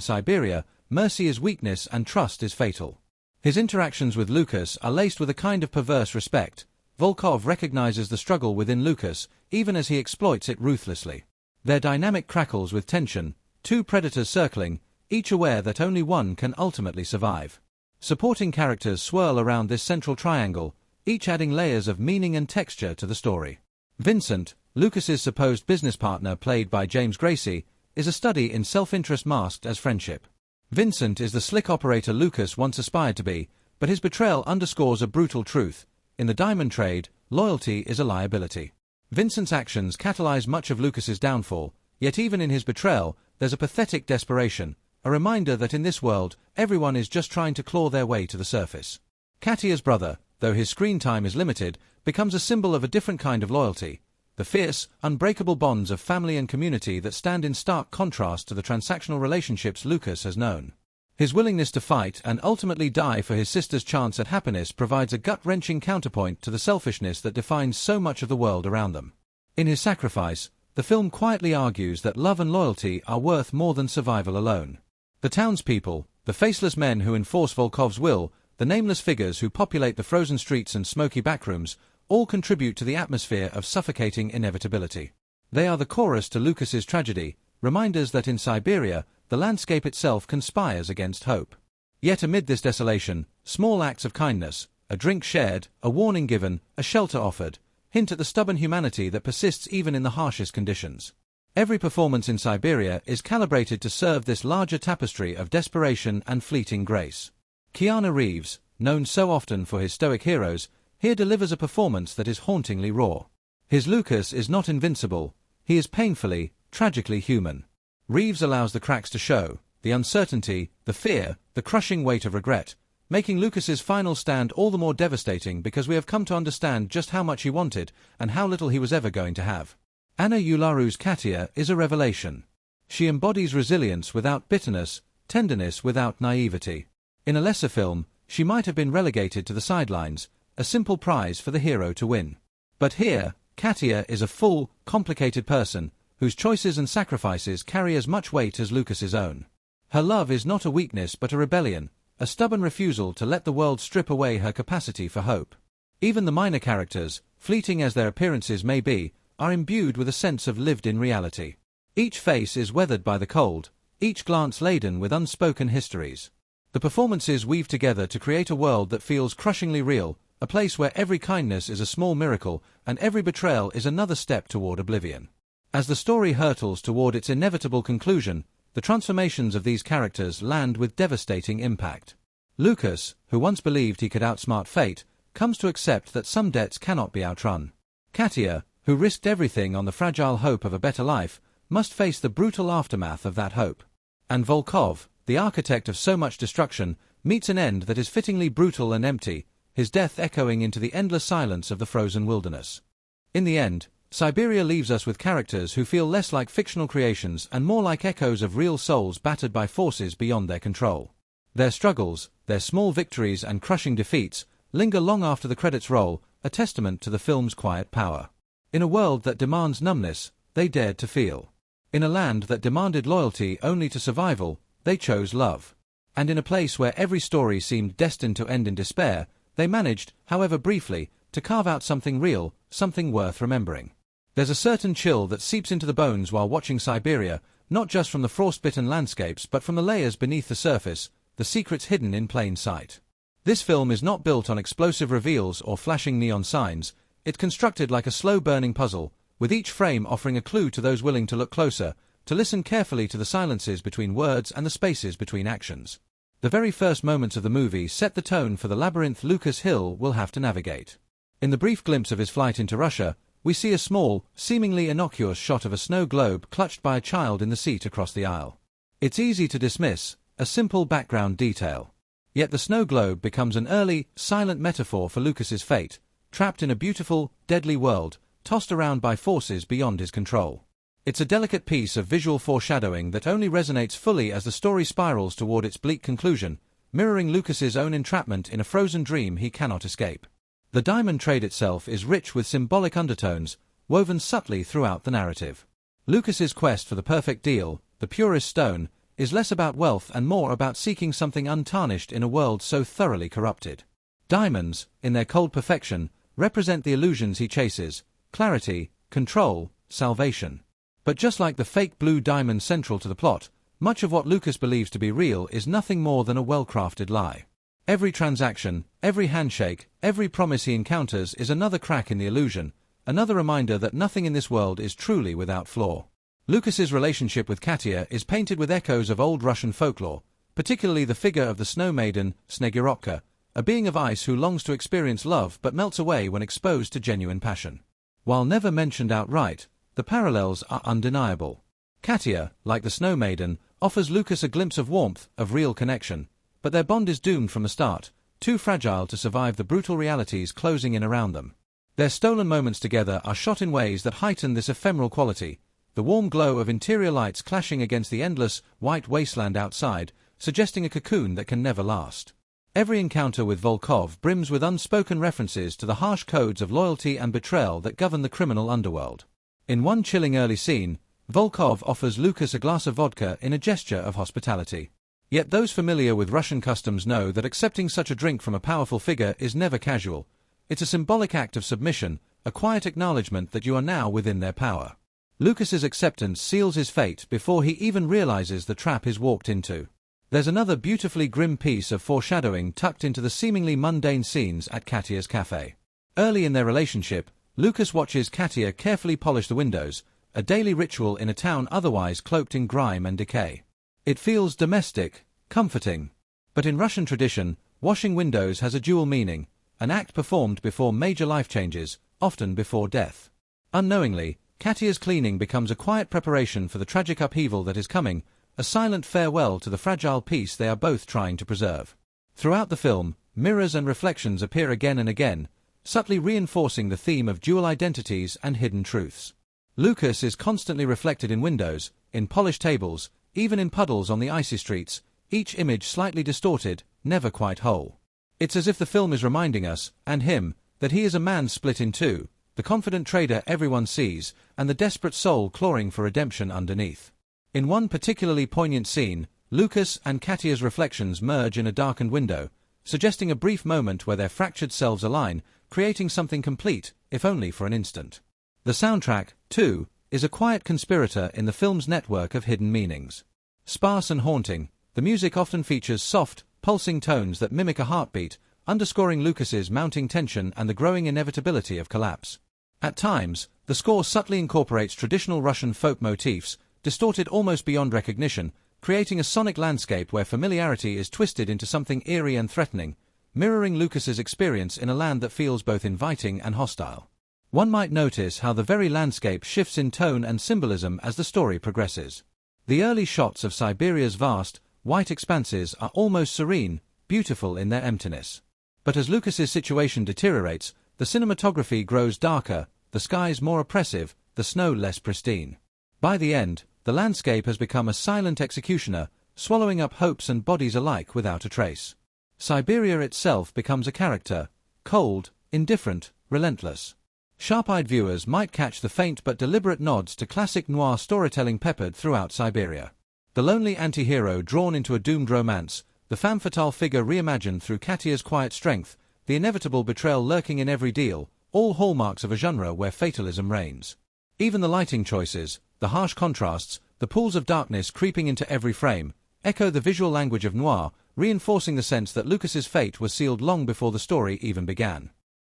Speaker 1: Siberia, mercy is weakness and trust is fatal. His interactions with Lucas are laced with a kind of perverse respect. Volkov recognizes the struggle within Lucas, even as he exploits it ruthlessly. Their dynamic crackles with tension, two predators circling, each aware that only one can ultimately survive. Supporting characters swirl around this central triangle, each adding layers of meaning and texture to the story. Vincent, Lucas's supposed business partner played by James Gracie, is a study in self-interest masked as friendship. Vincent is the slick operator Lucas once aspired to be, but his betrayal underscores a brutal truth. In the diamond trade, loyalty is a liability. Vincent's actions catalyze much of Lucas's downfall, yet even in his betrayal, there's a pathetic desperation, a reminder that in this world, everyone is just trying to claw their way to the surface. Katia's brother, though his screen time is limited, becomes a symbol of a different kind of loyalty. The fierce, unbreakable bonds of family and community that stand in stark contrast to the transactional relationships Lucas has known. His willingness to fight and ultimately die for his sister's chance at happiness provides a gut-wrenching counterpoint to the selfishness that defines so much of the world around them. In his sacrifice, the film quietly argues that love and loyalty are worth more than survival alone. The townspeople, the faceless men who enforce Volkov's will, the nameless figures who populate the frozen streets and smoky backrooms, all contribute to the atmosphere of suffocating inevitability. They are the chorus to Lucas's tragedy, reminders that in Siberia, the landscape itself conspires against hope. Yet amid this desolation, small acts of kindness, a drink shared, a warning given, a shelter offered, hint at the stubborn humanity that persists even in the harshest conditions. Every performance in Siberia is calibrated to serve this larger tapestry of desperation and fleeting grace. Keanu Reeves, known so often for his stoic heroes, here delivers a performance that is hauntingly raw. His Lucas is not invincible, he is painfully, tragically human. Reeves allows the cracks to show, the uncertainty, the fear, the crushing weight of regret, making Lucas's final stand all the more devastating because we have come to understand just how much he wanted and how little he was ever going to have. Anna Ularu's Katia is a revelation. She embodies resilience without bitterness, tenderness without naivety. In a lesser film, she might have been relegated to the sidelines, a simple prize for the hero to win. But here, Katia is a full, complicated person, whose choices and sacrifices carry as much weight as Lucas's own. Her love is not a weakness but a rebellion, a stubborn refusal to let the world strip away her capacity for hope. Even the minor characters, fleeting as their appearances may be, are imbued with a sense of lived-in reality. Each face is weathered by the cold, each glance laden with unspoken histories. The performances weave together to create a world that feels crushingly real, a place where every kindness is a small miracle and every betrayal is another step toward oblivion. As the story hurtles toward its inevitable conclusion, the transformations of these characters land with devastating impact. Lucas, who once believed he could outsmart fate, comes to accept that some debts cannot be outrun. Katia, who risked everything on the fragile hope of a better life, must face the brutal aftermath of that hope. And Volkov, the architect of so much destruction, meets an end that is fittingly brutal and empty, his death echoing into the endless silence of the frozen wilderness. In the end, Siberia leaves us with characters who feel less like fictional creations and more like echoes of real souls battered by forces beyond their control. Their struggles, their small victories and crushing defeats, linger long after the credits roll, a testament to the film's quiet power. In a world that demands numbness, they dared to feel. In a land that demanded loyalty only to survival, they chose love. And in a place where every story seemed destined to end in despair, they managed, however briefly, to carve out something real, something worth remembering. There's a certain chill that seeps into the bones while watching Siberia, not just from the frostbitten landscapes but from the layers beneath the surface, the secrets hidden in plain sight. This film is not built on explosive reveals or flashing neon signs, it's constructed like a slow-burning puzzle, with each frame offering a clue to those willing to look closer, to listen carefully to the silences between words and the spaces between actions. The very first moments of the movie set the tone for the labyrinth Lucas Hill will have to navigate. In the brief glimpse of his flight into Russia, we see a small, seemingly innocuous shot of a snow globe clutched by a child in the seat across the aisle. It's easy to dismiss, a simple background detail. Yet the snow globe becomes an early, silent metaphor for Lucas's fate, trapped in a beautiful, deadly world, tossed around by forces beyond his control. It's a delicate piece of visual foreshadowing that only resonates fully as the story spirals toward its bleak conclusion, mirroring Lucas's own entrapment in a frozen dream he cannot escape. The diamond trade itself is rich with symbolic undertones, woven subtly throughout the narrative. Lucas's quest for the perfect deal, the purest stone, is less about wealth and more about seeking something untarnished in a world so thoroughly corrupted. Diamonds, in their cold perfection, represent the illusions he chases: clarity, control, salvation. But just like the fake blue diamond central to the plot, much of what Lucas believes to be real is nothing more than a well-crafted lie. Every transaction, every handshake, every promise he encounters is another crack in the illusion, another reminder that nothing in this world is truly without flaw. Lucas's relationship with Katia is painted with echoes of old Russian folklore, particularly the figure of the snow maiden, Snegirovka, a being of ice who longs to experience love but melts away when exposed to genuine passion. While never mentioned outright, the parallels are undeniable. Katia, like the snow maiden, offers Lucas a glimpse of warmth, of real connection, but their bond is doomed from the start, too fragile to survive the brutal realities closing in around them. Their stolen moments together are shot in ways that heighten this ephemeral quality, the warm glow of interior lights clashing against the endless, white wasteland outside, suggesting a cocoon that can never last. Every encounter with Volkov brims with unspoken references to the harsh codes of loyalty and betrayal that govern the criminal underworld. In one chilling early scene, Volkov offers Lucas a glass of vodka in a gesture of hospitality. Yet those familiar with Russian customs know that accepting such a drink from a powerful figure is never casual. It's a symbolic act of submission, a quiet acknowledgement that you are now within their power. Lucas's acceptance seals his fate before he even realizes the trap he's walked into. There's another beautifully grim piece of foreshadowing tucked into the seemingly mundane scenes at Katia's cafe. Early in their relationship, Lucas watches Katia carefully polish the windows, a daily ritual in a town otherwise cloaked in grime and decay. It feels domestic, comforting. But in Russian tradition, washing windows has a dual meaning, an act performed before major life changes, often before death. Unknowingly, Katia's cleaning becomes a quiet preparation for the tragic upheaval that is coming, a silent farewell to the fragile peace they are both trying to preserve. Throughout the film, mirrors and reflections appear again and again, subtly reinforcing the theme of dual identities and hidden truths. Lucas is constantly reflected in windows, in polished tables, even in puddles on the icy streets, each image slightly distorted, never quite whole. It's as if the film is reminding us, and him, that he is a man split in two, the confident trader everyone sees, and the desperate soul clawing for redemption underneath. In one particularly poignant scene, Lucas and Katia's reflections merge in a darkened window, suggesting a brief moment where their fractured selves align, creating something complete, if only for an instant. The soundtrack, too, is a quiet conspirator in the film's network of hidden meanings. Sparse and haunting, the music often features soft, pulsing tones that mimic a heartbeat, underscoring Lucas's mounting tension and the growing inevitability of collapse. At times, the score subtly incorporates traditional Russian folk motifs, distorted almost beyond recognition, creating a sonic landscape where familiarity is twisted into something eerie and threatening, mirroring Lucas's experience in a land that feels both inviting and hostile. One might notice how the very landscape shifts in tone and symbolism as the story progresses. The early shots of Siberia's vast, white expanses are almost serene, beautiful in their emptiness. But as Lucas's situation deteriorates, the cinematography grows darker, the skies more oppressive, the snow less pristine. By the end, the landscape has become a silent executioner, swallowing up hopes and bodies alike without a trace. Siberia itself becomes a character, cold, indifferent, relentless. Sharp-eyed viewers might catch the faint but deliberate nods to classic noir storytelling peppered throughout Siberia. The lonely anti-hero drawn into a doomed romance, the femme fatale figure reimagined through Katia's quiet strength, the inevitable betrayal lurking in every deal, all hallmarks of a genre where fatalism reigns. Even the lighting choices, the harsh contrasts, the pools of darkness creeping into every frame, echo the visual language of noir, reinforcing the sense that Lucas's fate was sealed long before the story even began.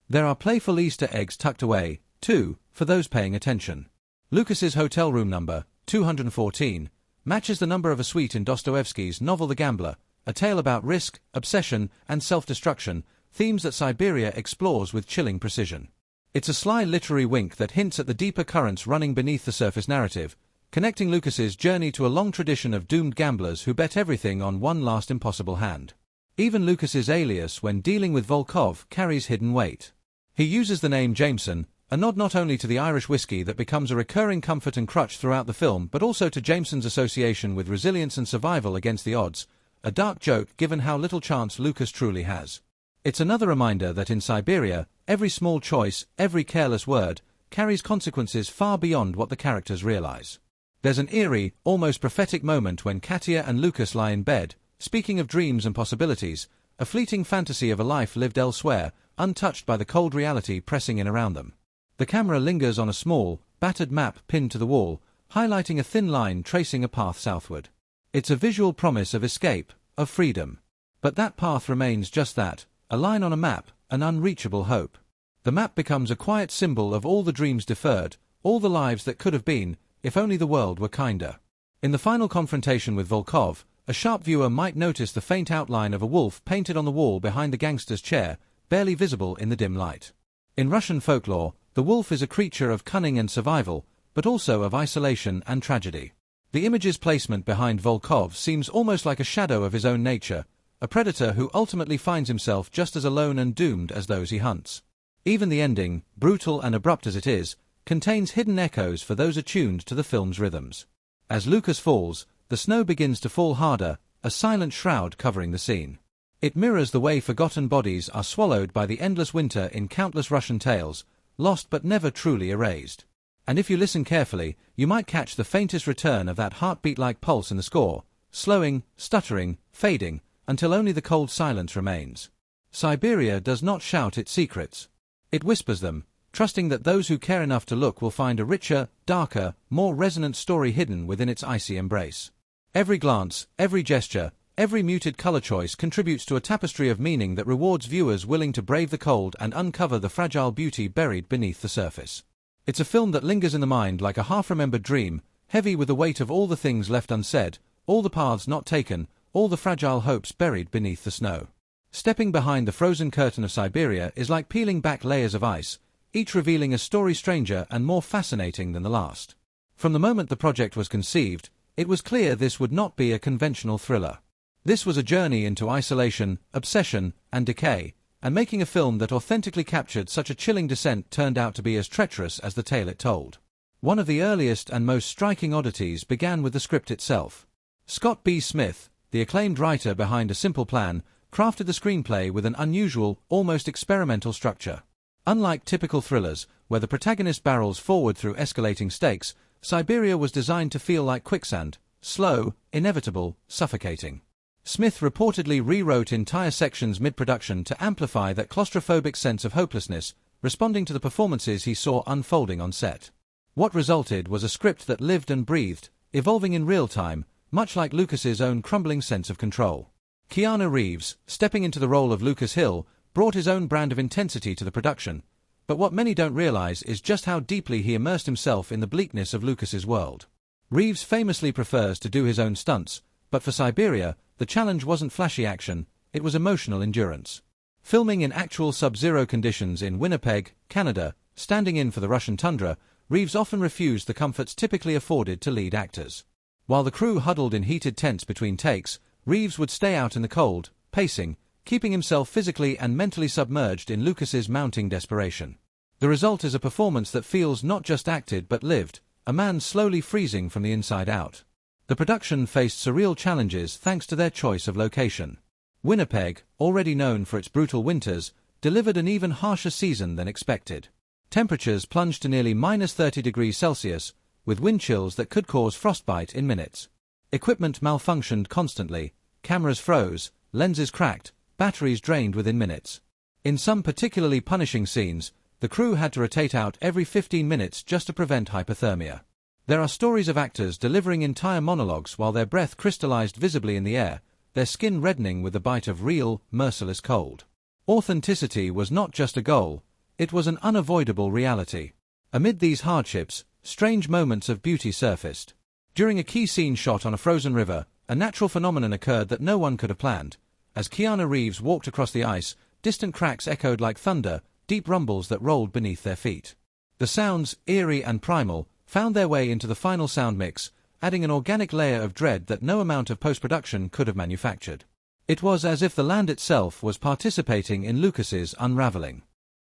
Speaker 1: There are playful Easter eggs tucked away, too, for those paying attention. Lucas's hotel room number, 214, matches the number of a suite in Dostoevsky's novel The Gambler, a tale about risk, obsession, and self-destruction, themes that Siberia explores with chilling precision. It's a sly literary wink that hints at the deeper currents running beneath the surface narrative, connecting Lucas's journey to a long tradition of doomed gamblers who bet everything on one last impossible hand. Even Lucas's alias when dealing with Volkov carries hidden weight. He uses the name Jameson, a nod not only to the Irish whiskey that becomes a recurring comfort and crutch throughout the film but also to Jameson's association with resilience and survival against the odds, a dark joke given how little chance Lucas truly has. It's another reminder that in Siberia, every small choice, every careless word, carries consequences far beyond what the characters realize. There's an eerie, almost prophetic moment when Katia and Lucas lie in bed, speaking of dreams and possibilities, a fleeting fantasy of a life lived elsewhere, untouched by the cold reality pressing in around them. The camera lingers on a small, battered map pinned to the wall, highlighting a thin line tracing a path southward. It's a visual promise of escape, of freedom. But that path remains just that, a line on a map, an unreachable hope. The map becomes a quiet symbol of all the dreams deferred, all the lives that could have been, if only the world were kinder. In the final confrontation with Volkov, a sharp viewer might notice the faint outline of a wolf painted on the wall behind the gangster's chair, barely visible in the dim light. In Russian folklore, the wolf is a creature of cunning and survival, but also of isolation and tragedy. The image's placement behind Volkov seems almost like a shadow of his own nature, a predator who ultimately finds himself just as alone and doomed as those he hunts. Even the ending, brutal and abrupt as it is, contains hidden echoes for those attuned to the film's rhythms. As Lucas falls, the snow begins to fall harder, a silent shroud covering the scene. It mirrors the way forgotten bodies are swallowed by the endless winter in countless Russian tales, lost but never truly erased. And if you listen carefully, you might catch the faintest return of that heartbeat-like pulse in the score, slowing, stuttering, fading, until only the cold silence remains. Siberia does not shout its secrets. It whispers them, trusting that those who care enough to look will find a richer, darker, more resonant story hidden within its icy embrace. Every glance, every gesture, every muted color choice contributes to a tapestry of meaning that rewards viewers willing to brave the cold and uncover the fragile beauty buried beneath the surface. It's a film that lingers in the mind like a half-remembered dream, heavy with the weight of all the things left unsaid, all the paths not taken, all the fragile hopes buried beneath the snow. Stepping behind the frozen curtain of Siberia is like peeling back layers of ice, each revealing a story stranger and more fascinating than the last. From the moment the project was conceived, it was clear this would not be a conventional thriller. This was a journey into isolation, obsession, and decay, and making a film that authentically captured such a chilling descent turned out to be as treacherous as the tale it told. One of the earliest and most striking oddities began with the script itself. Scott B. Smith, the acclaimed writer behind A Simple Plan, crafted the screenplay with an unusual, almost experimental structure. Unlike typical thrillers, where the protagonist barrels forward through escalating stakes, Siberia was designed to feel like quicksand, slow, inevitable, suffocating. Smith reportedly rewrote entire sections mid-production to amplify that claustrophobic sense of hopelessness, responding to the performances he saw unfolding on set. What resulted was a script that lived and breathed, evolving in real time, much like Lucas's own crumbling sense of control. Keanu Reeves, stepping into the role of Lucas Hill, brought his own brand of intensity to the production, but what many don't realize is just how deeply he immersed himself in the bleakness of Lucas's world. Reeves famously prefers to do his own stunts, but for Siberia, the challenge wasn't flashy action, it was emotional endurance. Filming in actual sub-zero conditions in Winnipeg, Canada, standing in for the Russian tundra, Reeves often refused the comforts typically afforded to lead actors. While the crew huddled in heated tents between takes, Reeves would stay out in the cold, pacing, keeping himself physically and mentally submerged in Lucas's mounting desperation. The result is a performance that feels not just acted but lived, a man slowly freezing from the inside out. The production faced surreal challenges thanks to their choice of location. Winnipeg, already known for its brutal winters, delivered an even harsher season than expected. Temperatures plunged to nearly -30°C, with wind chills that could cause frostbite in minutes. Equipment malfunctioned constantly, cameras froze, lenses cracked, batteries drained within minutes. In some particularly punishing scenes, the crew had to rotate out every 15 minutes just to prevent hypothermia. There are stories of actors delivering entire monologues while their breath crystallized visibly in the air, their skin reddening with the bite of real, merciless cold. Authenticity was not just a goal, it was an unavoidable reality. Amid these hardships, strange moments of beauty surfaced. During a key scene shot on a frozen river, a natural phenomenon occurred that no one could have planned. As Keanu Reeves walked across the ice, distant cracks echoed like thunder, deep rumbles that rolled beneath their feet. The sounds, eerie and primal, found their way into the final sound mix, adding an organic layer of dread that no amount of post-production could have manufactured. It was as if the land itself was participating in Lucas's unraveling.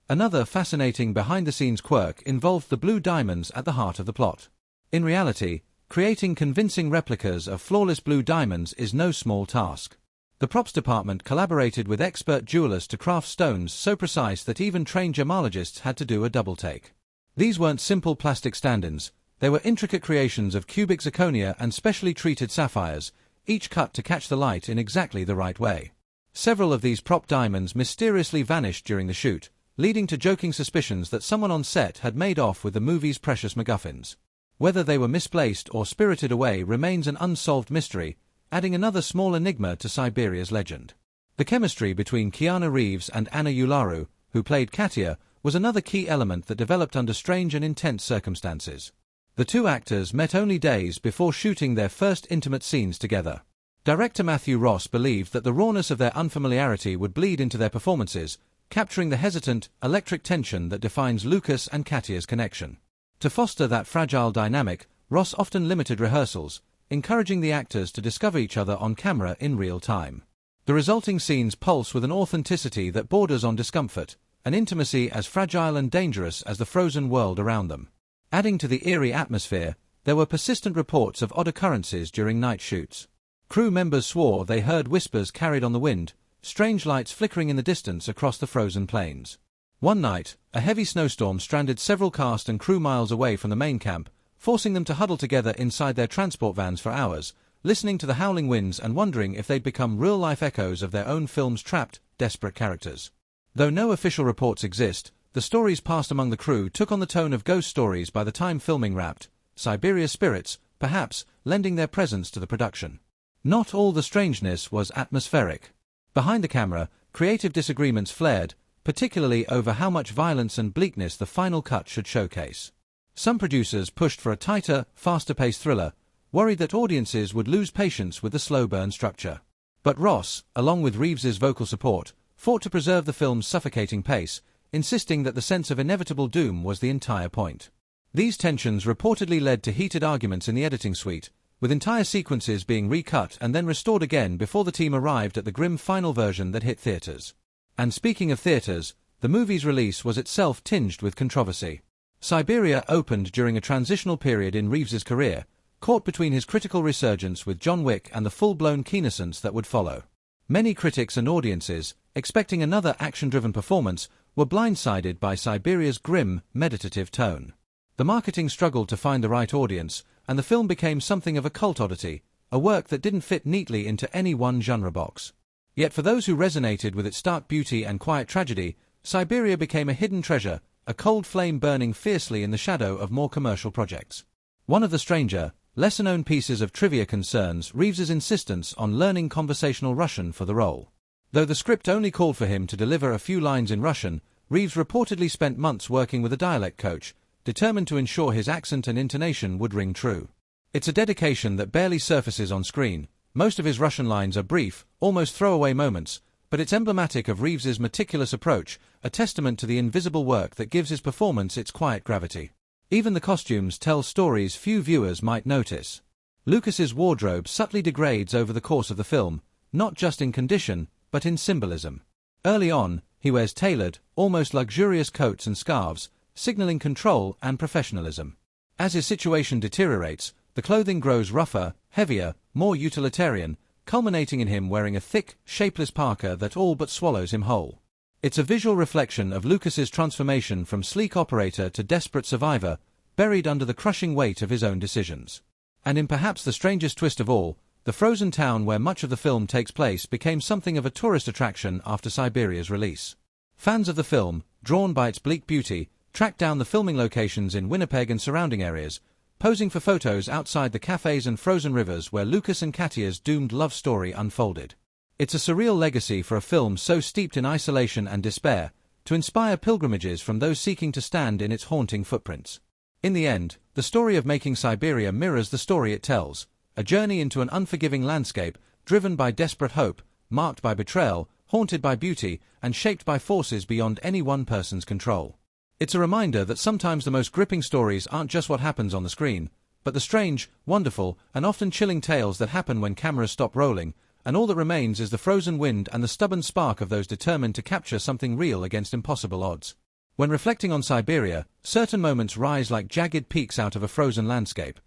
Speaker 1: Another fascinating behind-the-scenes quirk involved the blue diamonds at the heart of the plot. In reality, creating convincing replicas of flawless blue diamonds is no small task. The props department collaborated with expert jewelers to craft stones so precise that even trained gemologists had to do a double take. These weren't simple plastic stand-ins, They were intricate creations of cubic zirconia and specially treated sapphires, each cut to catch the light in exactly the right way. Several of these prop diamonds mysteriously vanished during the shoot, leading to joking suspicions that someone on set had made off with the movie's precious MacGuffins. Whether they were misplaced or spirited away remains an unsolved mystery, adding another small enigma to Siberia's legend. The chemistry between Keanu Reeves and Anna Ularu, who played Katia, was another key element that developed under strange and intense circumstances. The two actors met only days before shooting their first intimate scenes together. Director Matthew Ross believed that the rawness of their unfamiliarity would bleed into their performances, capturing the hesitant, electric tension that defines Lucas and Katia's connection. To foster that fragile dynamic, Ross often limited rehearsals, encouraging the actors to discover each other on camera in real time. The resulting scenes pulse with an authenticity that borders on discomfort, an intimacy as fragile and dangerous as the frozen world around them. Adding to the eerie atmosphere, there were persistent reports of odd occurrences during night shoots. Crew members swore they heard whispers carried on the wind, strange lights flickering in the distance across the frozen plains. One night, a heavy snowstorm stranded several cast and crew miles away from the main camp, forcing them to huddle together inside their transport vans for hours, listening to the howling winds and wondering if they'd become real-life echoes of their own film's trapped, desperate characters. Though no official reports exist, the stories passed among the crew took on the tone of ghost stories by the time filming wrapped, Siberia's spirits, perhaps, lending their presence to the production. Not all the strangeness was atmospheric. Behind the camera, creative disagreements flared, particularly over how much violence and bleakness the final cut should showcase. Some producers pushed for a tighter, faster-paced thriller, worried that audiences would lose patience with the slow-burn structure. But Ross, along with Reeves's vocal support, fought to preserve the film's suffocating pace, insisting that the sense of inevitable doom was the entire point. These tensions reportedly led to heated arguments in the editing suite, with entire sequences being recut and then restored again before the team arrived at the grim final version that hit theaters. And speaking of theaters, the movie's release was itself tinged with controversy. Siberia opened during a transitional period in Reeves's career, caught between his critical resurgence with John Wick and the full-blown keenescence that would follow. Many critics and audiences, expecting another action-driven performance, were blindsided by Siberia's grim, meditative tone. The marketing struggled to find the right audience, and the film became something of a cult oddity, a work that didn't fit neatly into any one genre box. Yet for those who resonated with its stark beauty and quiet tragedy, Siberia became a hidden treasure, a cold flame burning fiercely in the shadow of more commercial projects. One of the stranger, lesser-known pieces of trivia concerns Reeves's insistence on learning conversational Russian for the role. Though the script only called for him to deliver a few lines in Russian, Reeves reportedly spent months working with a dialect coach, determined to ensure his accent and intonation would ring true. It's a dedication that barely surfaces on screen. Most of his Russian lines are brief, almost throwaway moments, but it's emblematic of Reeves's meticulous approach, a testament to the invisible work that gives his performance its quiet gravity. Even the costumes tell stories few viewers might notice. Lucas's wardrobe subtly degrades over the course of the film, not just in condition, but in symbolism. Early on, he wears tailored, almost luxurious coats and scarves, signaling control and professionalism. As his situation deteriorates, the clothing grows rougher, heavier, more utilitarian, culminating in him wearing a thick, shapeless parka that all but swallows him whole. It's a visual reflection of Lucas's transformation from sleek operator to desperate survivor, buried under the crushing weight of his own decisions. And in perhaps the strangest twist of all, the frozen town where much of the film takes place became something of a tourist attraction after Siberia's release. Fans of the film, drawn by its bleak beauty, tracked down the filming locations in Winnipeg and surrounding areas, posing for photos outside the cafes and frozen rivers where Lucas and Katia's doomed love story unfolded. It's a surreal legacy for a film so steeped in isolation and despair, to inspire pilgrimages from those seeking to stand in its haunting footprints. In the end, the story of making Siberia mirrors the story it tells, a journey into an unforgiving landscape, driven by desperate hope, marked by betrayal, haunted by beauty, and shaped by forces beyond any one person's control. It's a reminder that sometimes the most gripping stories aren't just what happens on the screen, but the strange, wonderful, and often chilling tales that happen when cameras stop rolling, and all that remains is the frozen wind and the stubborn spark of those determined to capture something real against impossible odds. When reflecting on Siberia, certain moments rise like jagged peaks out of a frozen landscape,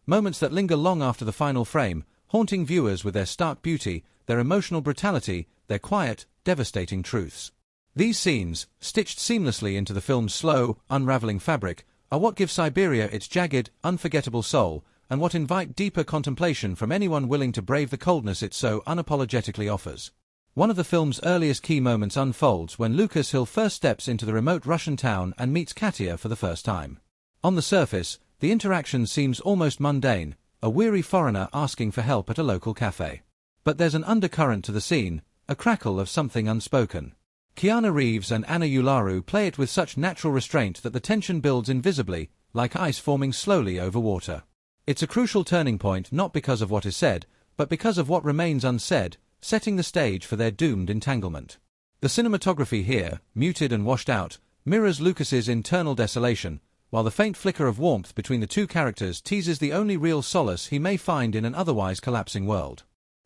Speaker 1: moments that linger long after the final frame, haunting viewers with their stark beauty, their emotional brutality, their quiet, devastating truths. These scenes, stitched seamlessly into the film's slow, unraveling fabric, are what give Siberia its jagged, unforgettable soul, and what invite deeper contemplation from anyone willing to brave the coldness it so unapologetically offers. One of the film's earliest key moments unfolds when Lucas Hill first steps into the remote Russian town and meets Katya for the first time. On the surface, the interaction seems almost mundane, a weary foreigner asking for help at a local cafe. But there's an undercurrent to the scene, a crackle of something unspoken. Keanu Reeves and Anna Ularu play it with such natural restraint that the tension builds invisibly, like ice forming slowly over water. It's a crucial turning point not because of what is said, but because of what remains unsaid, setting the stage for their doomed entanglement. The cinematography here, muted and washed out, mirrors Lucas's internal desolation, while the faint flicker of warmth between the two characters teases the only real solace he may find in an otherwise collapsing world.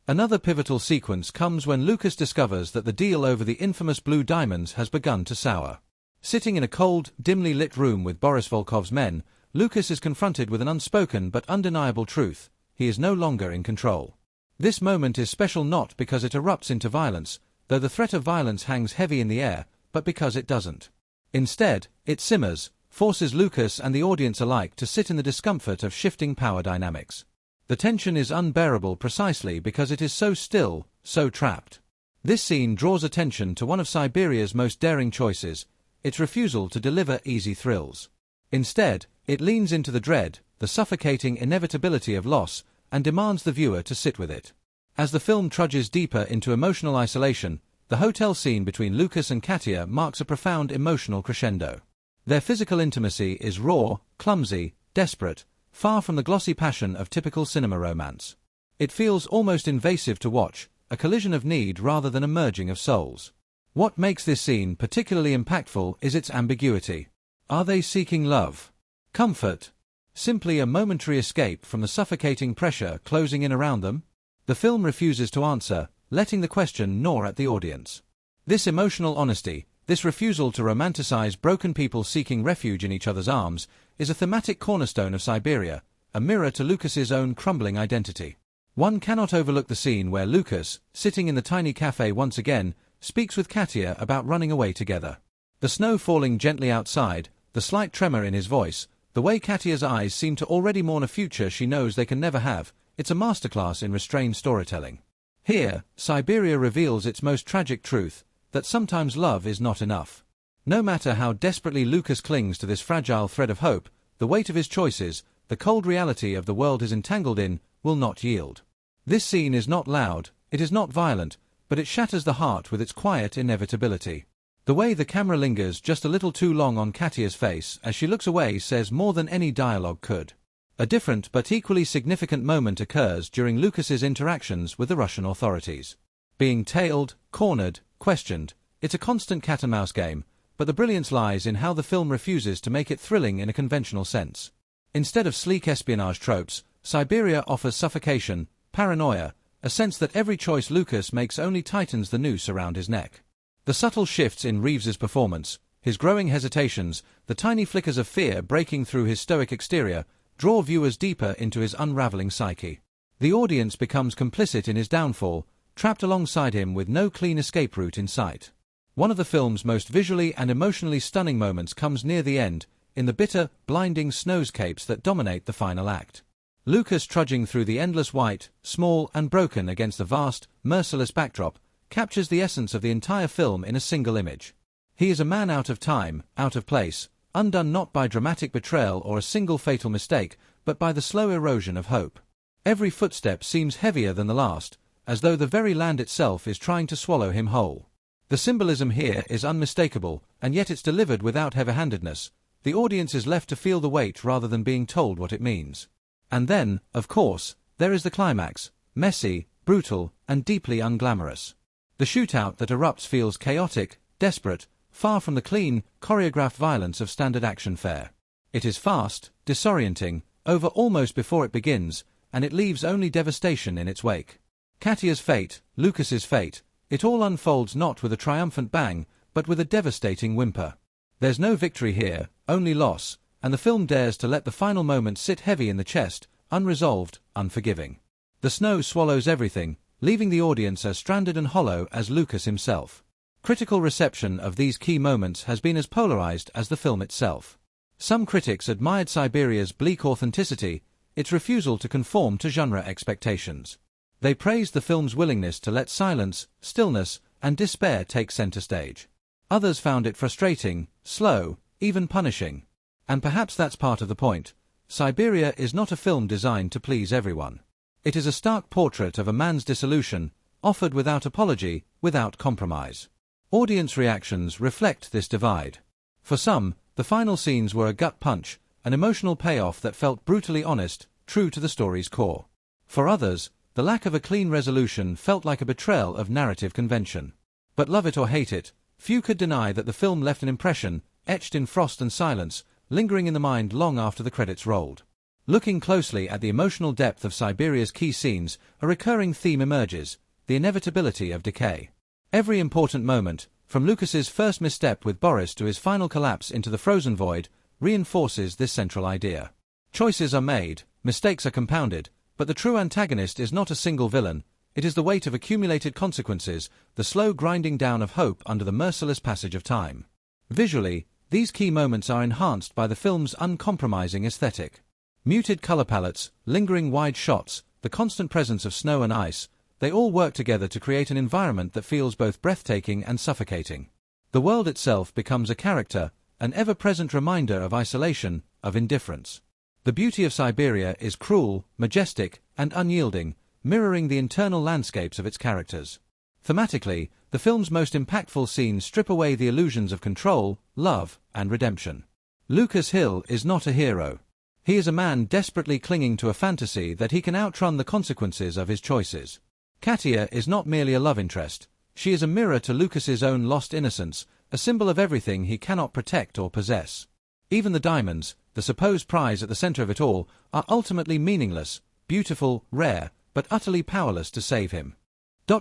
Speaker 1: Another pivotal sequence comes when Lucas discovers that the deal over the infamous blue diamonds has begun to sour. Sitting in a cold, dimly lit room with Boris Volkov's men, Lucas is confronted with an unspoken but undeniable truth: he is no longer in control. This moment is special not because it erupts into violence, though the threat of violence hangs heavy in the air, but because it doesn't. Instead, it simmers, forces Lucas and the audience alike to sit in the discomfort of shifting power dynamics. The tension is unbearable precisely because it is so still, so trapped. This scene draws attention to one of Siberia's most daring choices: its refusal to deliver easy thrills. Instead, it leans into the dread, the suffocating inevitability of loss, and demands the viewer to sit with it. As the film trudges deeper into emotional isolation, the hotel scene between Lucas and Katya marks a profound emotional crescendo. Their physical intimacy is raw, clumsy, desperate, far from the glossy passion of typical cinema romance. It feels almost invasive to watch, a collision of need rather than a merging of souls. What makes this scene particularly impactful is its ambiguity. Are they seeking love? Comfort? Simply a momentary escape from the suffocating pressure closing in around them? The film refuses to answer, letting the question gnaw at the audience. This emotional honesty, this refusal to romanticize broken people seeking refuge in each other's arms, is a thematic cornerstone of Siberia, a mirror to Lucas's own crumbling identity. One cannot overlook the scene where Lucas, sitting in the tiny cafe once again, speaks with Katya about running away together. The snow falling gently outside, the slight tremor in his voice, the way Katya's eyes seem to already mourn a future she knows they can never have, it's a masterclass in restrained storytelling. Here, Siberia reveals its most tragic truth, that sometimes love is not enough. No matter how desperately Lucas clings to this fragile thread of hope, the weight of his choices, the cold reality of the world he's entangled in, will not yield. This scene is not loud, it is not violent, but it shatters the heart with its quiet inevitability. The way the camera lingers just a little too long on Katya's face as she looks away says more than any dialogue could. A different but equally significant moment occurs during Lucas's interactions with the Russian authorities. Being tailed, cornered, questioned, it's a constant cat-and-mouse game, but the brilliance lies in how the film refuses to make it thrilling in a conventional sense. Instead of sleek espionage tropes, Siberia offers suffocation, paranoia, a sense that every choice Lucas makes only tightens the noose around his neck. The subtle shifts in Reeves's performance, his growing hesitations, the tiny flickers of fear breaking through his stoic exterior, draw viewers deeper into his unraveling psyche. The audience becomes complicit in his downfall, trapped alongside him with no clean escape route in sight. One of the film's most visually and emotionally stunning moments comes near the end, in the bitter, blinding snowscapes that dominate the final act. Lucas trudging through the endless white, small and broken against the vast, merciless backdrop, captures the essence of the entire film in a single image. He is a man out of time, out of place, undone not by dramatic betrayal or a single fatal mistake, but by the slow erosion of hope. Every footstep seems heavier than the last, as though the very land itself is trying to swallow him whole. The symbolism here is unmistakable, and yet it's delivered without heavy-handedness. The audience is left to feel the weight rather than being told what it means. And then, of course, there is the climax, messy, brutal, and deeply unglamorous. The shootout that erupts feels chaotic, desperate, far from the clean, choreographed violence of standard action fare. It is fast, disorienting, over almost before it begins, and it leaves only devastation in its wake. Katya's fate, Lucas's fate, it all unfolds not with a triumphant bang, but with a devastating whimper. There's no victory here, only loss, and the film dares to let the final moment sit heavy in the chest, unresolved, unforgiving. The snow swallows everything, leaving the audience as stranded and hollow as Lucas himself. Critical reception of these key moments has been as polarized as the film itself. Some critics admired Siberia's bleak authenticity, its refusal to conform to genre expectations. They praised the film's willingness to let silence, stillness, and despair take center stage. Others found it frustrating, slow, even punishing. And perhaps that's part of the point. Siberia is not a film designed to please everyone. It is a stark portrait of a man's dissolution, offered without apology, without compromise. Audience reactions reflect this divide. For some, the final scenes were a gut punch, an emotional payoff that felt brutally honest, true to the story's core. For others, the lack of a clean resolution felt like a betrayal of narrative convention. But love it or hate it, few could deny that the film left an impression, etched in frost and silence, lingering in the mind long after the credits rolled. Looking closely at the emotional depth of Siberia's key scenes, a recurring theme emerges: the inevitability of decay. Every important moment, from Lucas's first misstep with Boris to his final collapse into the frozen void, reinforces this central idea. Choices are made, mistakes are compounded, but the true antagonist is not a single villain. It is the weight of accumulated consequences, the slow grinding down of hope under the merciless passage of time. Visually, these key moments are enhanced by the film's uncompromising aesthetic. Muted color palettes, lingering wide shots, the constant presence of snow and ice, they all work together to create an environment that feels both breathtaking and suffocating. The world itself becomes a character, an ever-present reminder of isolation, of indifference. The beauty of Siberia is cruel, majestic, and unyielding, mirroring the internal landscapes of its characters. Thematically, the film's most impactful scenes strip away the illusions of control, love, and redemption. Lucas Hill is not a hero. He is a man desperately clinging to a fantasy that he can outrun the consequences of his choices. Katia is not merely a love interest. She is a mirror to Lucas's own lost innocence, a symbol of everything he cannot protect or possess. Even the diamonds, the supposed prize at the center of it all, are ultimately meaningless, beautiful, rare, but utterly powerless to save him.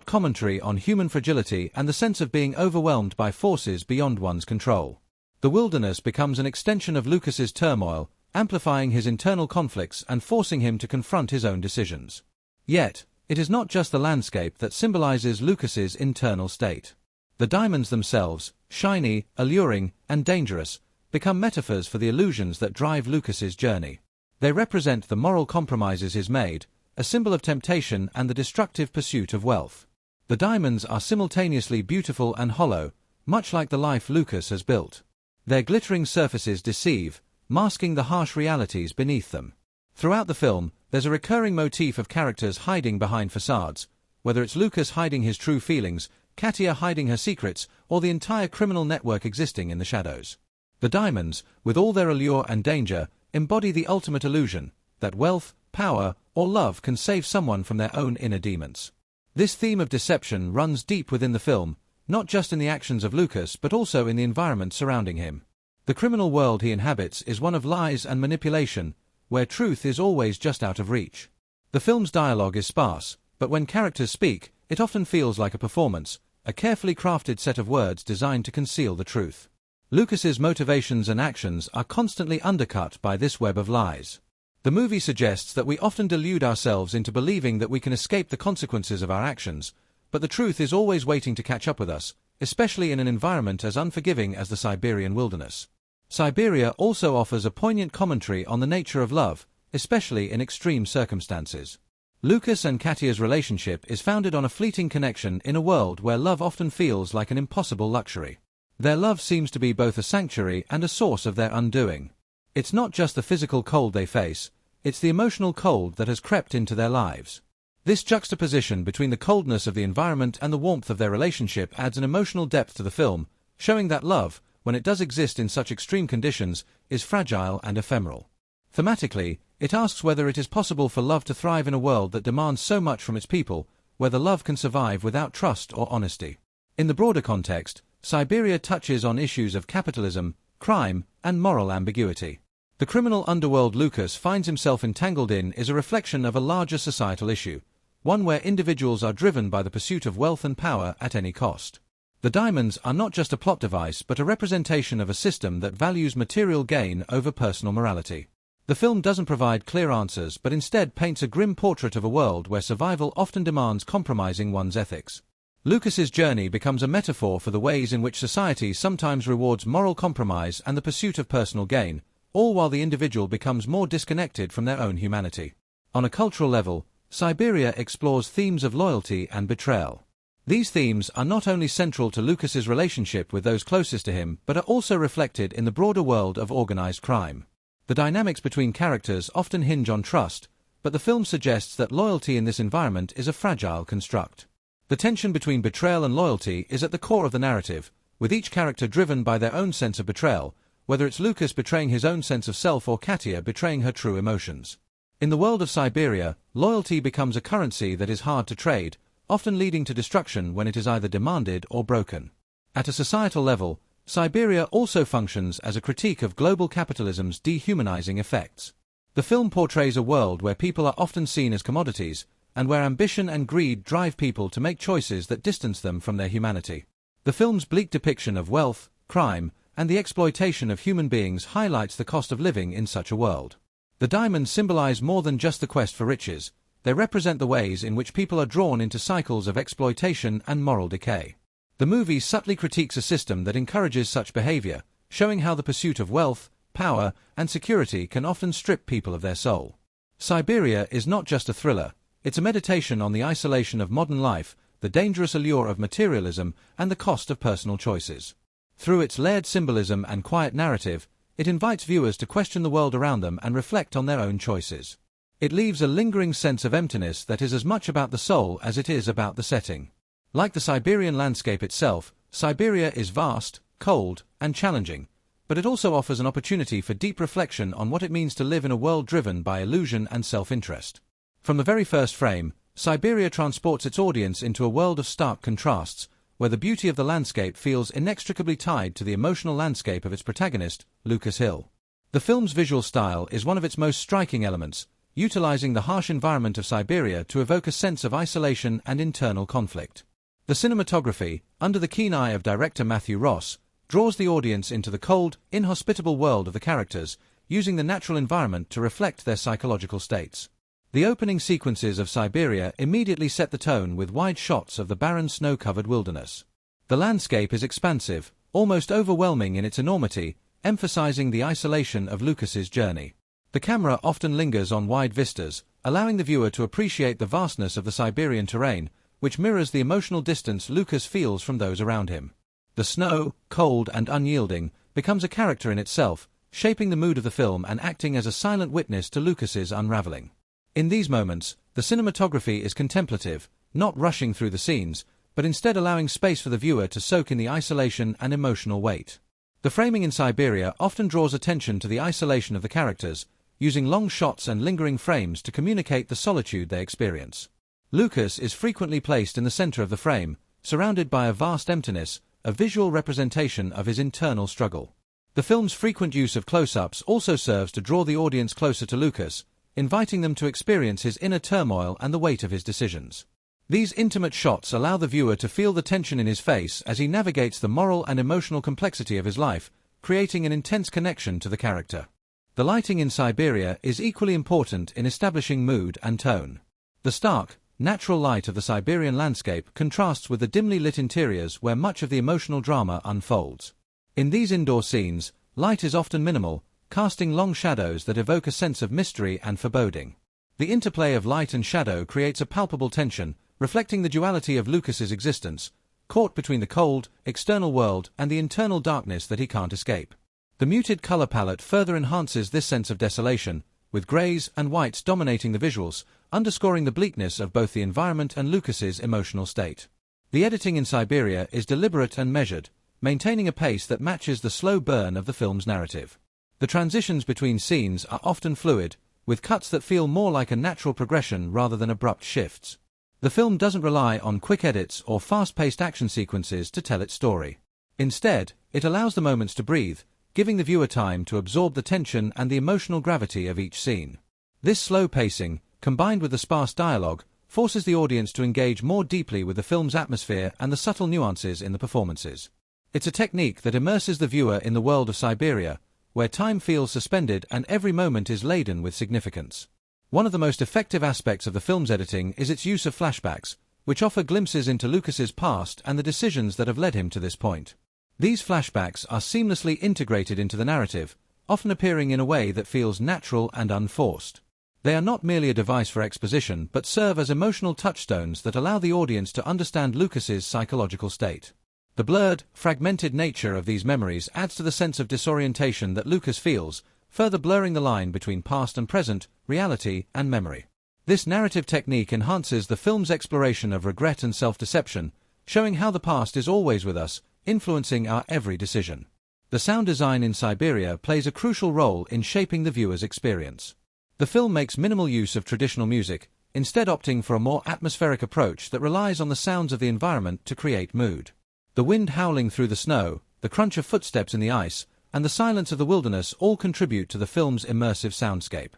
Speaker 1: Commentary on human fragility and the sense of being overwhelmed by forces beyond one's control. The wilderness becomes an extension of Lucas's turmoil, amplifying his internal conflicts and forcing him to confront his own decisions. Yet, it is not just the landscape that symbolizes Lucas's internal state. The diamonds themselves, shiny, alluring, and dangerous, become metaphors for the illusions that drive Lucas's journey. They represent the moral compromises he's made, a symbol of temptation and the destructive pursuit of wealth. The diamonds are simultaneously beautiful and hollow, much like the life Lucas has built. Their glittering surfaces deceive, masking the harsh realities beneath them. Throughout the film, there's a recurring motif of characters hiding behind facades, whether it's Lucas hiding his true feelings, Katia hiding her secrets, or the entire criminal network existing in the shadows. The diamonds, with all their allure and danger, embody the ultimate illusion, that wealth, power, or love can save someone from their own inner demons. This theme of deception runs deep within the film, not just in the actions of Lucas but also in the environment surrounding him. The criminal world he inhabits is one of lies and manipulation, where truth is always just out of reach. The film's dialogue is sparse, but when characters speak, it often feels like a performance, a carefully crafted set of words designed to conceal the truth. Lucas's motivations and actions are constantly undercut by this web of lies. The movie suggests that we often delude ourselves into believing that we can escape the consequences of our actions, but the truth is always waiting to catch up with us, especially in an environment as unforgiving as the Siberian wilderness. Siberia also offers a poignant commentary on the nature of love, especially in extreme circumstances. Lucas and Katia's relationship is founded on a fleeting connection in a world where love often feels like an impossible luxury. Their love seems to be both a sanctuary and a source of their undoing. It's not just the physical cold they face, it's the emotional cold that has crept into their lives. This juxtaposition between the coldness of the environment and the warmth of their relationship adds an emotional depth to the film, showing that love, when it does exist in such extreme conditions, is fragile and ephemeral. Thematically, it asks whether it is possible for love to thrive in a world that demands so much from its people, whether love can survive without trust or honesty. In the broader context, Siberia touches on issues of capitalism, crime, and moral ambiguity. The criminal underworld Lucas finds himself entangled in is a reflection of a larger societal issue, one where individuals are driven by the pursuit of wealth and power at any cost. The diamonds are not just a plot device but a representation of a system that values material gain over personal morality. The film doesn't provide clear answers but instead paints a grim portrait of a world where survival often demands compromising one's ethics. Lucas's journey becomes a metaphor for the ways in which society sometimes rewards moral compromise and the pursuit of personal gain, all while the individual becomes more disconnected from their own humanity. On a cultural level, Siberia explores themes of loyalty and betrayal. These themes are not only central to Lucas's relationship with those closest to him, but are also reflected in the broader world of organized crime. The dynamics between characters often hinge on trust, but the film suggests that loyalty in this environment is a fragile construct. The tension between betrayal and loyalty is at the core of the narrative, with each character driven by their own sense of betrayal, whether it's Lucas betraying his own sense of self or Katia betraying her true emotions. In the world of Siberia, loyalty becomes a currency that is hard to trade, often leading to destruction when it is either demanded or broken. At a societal level, Siberia also functions as a critique of global capitalism's dehumanizing effects. The film portrays a world where people are often seen as commodities, and where ambition and greed drive people to make choices that distance them from their humanity. The film's bleak depiction of wealth, crime, and the exploitation of human beings highlights the cost of living in such a world. The diamonds symbolize more than just the quest for riches. They represent the ways in which people are drawn into cycles of exploitation and moral decay. The movie subtly critiques a system that encourages such behavior, showing how the pursuit of wealth, power, and security can often strip people of their soul. Siberia is not just a thriller, it's a meditation on the isolation of modern life, the dangerous allure of materialism, and the cost of personal choices. Through its layered symbolism and quiet narrative, it invites viewers to question the world around them and reflect on their own choices. It leaves a lingering sense of emptiness that is as much about the soul as it is about the setting. Like the Siberian landscape itself, Siberia is vast, cold, and challenging, but it also offers an opportunity for deep reflection on what it means to live in a world driven by illusion and self-interest. From the very first frame, Siberia transports its audience into a world of stark contrasts, where the beauty of the landscape feels inextricably tied to the emotional landscape of its protagonist, Lucas Hill. The film's visual style is one of its most striking elements, utilizing the harsh environment of Siberia to evoke a sense of isolation and internal conflict. The cinematography, under the keen eye of director Matthew Ross, draws the audience into the cold, inhospitable world of the characters, using the natural environment to reflect their psychological states. The opening sequences of Siberia immediately set the tone with wide shots of the barren snow-covered wilderness. The landscape is expansive, almost overwhelming in its enormity, emphasizing the isolation of Lucas's journey. The camera often lingers on wide vistas, allowing the viewer to appreciate the vastness of the Siberian terrain, which mirrors the emotional distance Lucas feels from those around him. The snow, cold and unyielding, becomes a character in itself, shaping the mood of the film and acting as a silent witness to Lucas's unraveling. In these moments, the cinematography is contemplative, not rushing through the scenes, but instead allowing space for the viewer to soak in the isolation and emotional weight. The framing in Siberia often draws attention to the isolation of the characters, using long shots and lingering frames to communicate the solitude they experience. Lucas is frequently placed in the center of the frame, surrounded by a vast emptiness, a visual representation of his internal struggle. The film's frequent use of close-ups also serves to draw the audience closer to Lucas, inviting them to experience his inner turmoil and the weight of his decisions. These intimate shots allow the viewer to feel the tension in his face as he navigates the moral and emotional complexity of his life, creating an intense connection to the character. The lighting in Siberia is equally important in establishing mood and tone. The stark, natural light of the Siberian landscape contrasts with the dimly lit interiors where much of the emotional drama unfolds. In these indoor scenes, light is often minimal, casting long shadows that evoke a sense of mystery and foreboding. The interplay of light and shadow creates a palpable tension, reflecting the duality of Lucas's existence, caught between the cold, external world and the internal darkness that he can't escape. The muted color palette further enhances this sense of desolation, with grays and whites dominating the visuals, underscoring the bleakness of both the environment and Lucas's emotional state. The editing in Siberia is deliberate and measured, maintaining a pace that matches the slow burn of the film's narrative. The transitions between scenes are often fluid, with cuts that feel more like a natural progression rather than abrupt shifts. The film doesn't rely on quick edits or fast-paced action sequences to tell its story. Instead, it allows the moments to breathe, giving the viewer time to absorb the tension and the emotional gravity of each scene. This slow pacing, combined with the sparse dialogue, forces the audience to engage more deeply with the film's atmosphere and the subtle nuances in the performances. It's a technique that immerses the viewer in the world of Siberia, where time feels suspended and every moment is laden with significance. One of the most effective aspects of the film's editing is its use of flashbacks, which offer glimpses into Lucas's past and the decisions that have led him to this point. These flashbacks are seamlessly integrated into the narrative, often appearing in a way that feels natural and unforced. They are not merely a device for exposition but serve as emotional touchstones that allow the audience to understand Lucas's psychological state. The blurred, fragmented nature of these memories adds to the sense of disorientation that Lucas feels, further blurring the line between past and present, reality and memory. This narrative technique enhances the film's exploration of regret and self-deception, showing how the past is always with us, influencing our every decision. The sound design in Siberia plays a crucial role in shaping the viewer's experience. The film makes minimal use of traditional music, instead opting for a more atmospheric approach that relies on the sounds of the environment to create mood. The wind howling through the snow, the crunch of footsteps in the ice, and the silence of the wilderness all contribute to the film's immersive soundscape.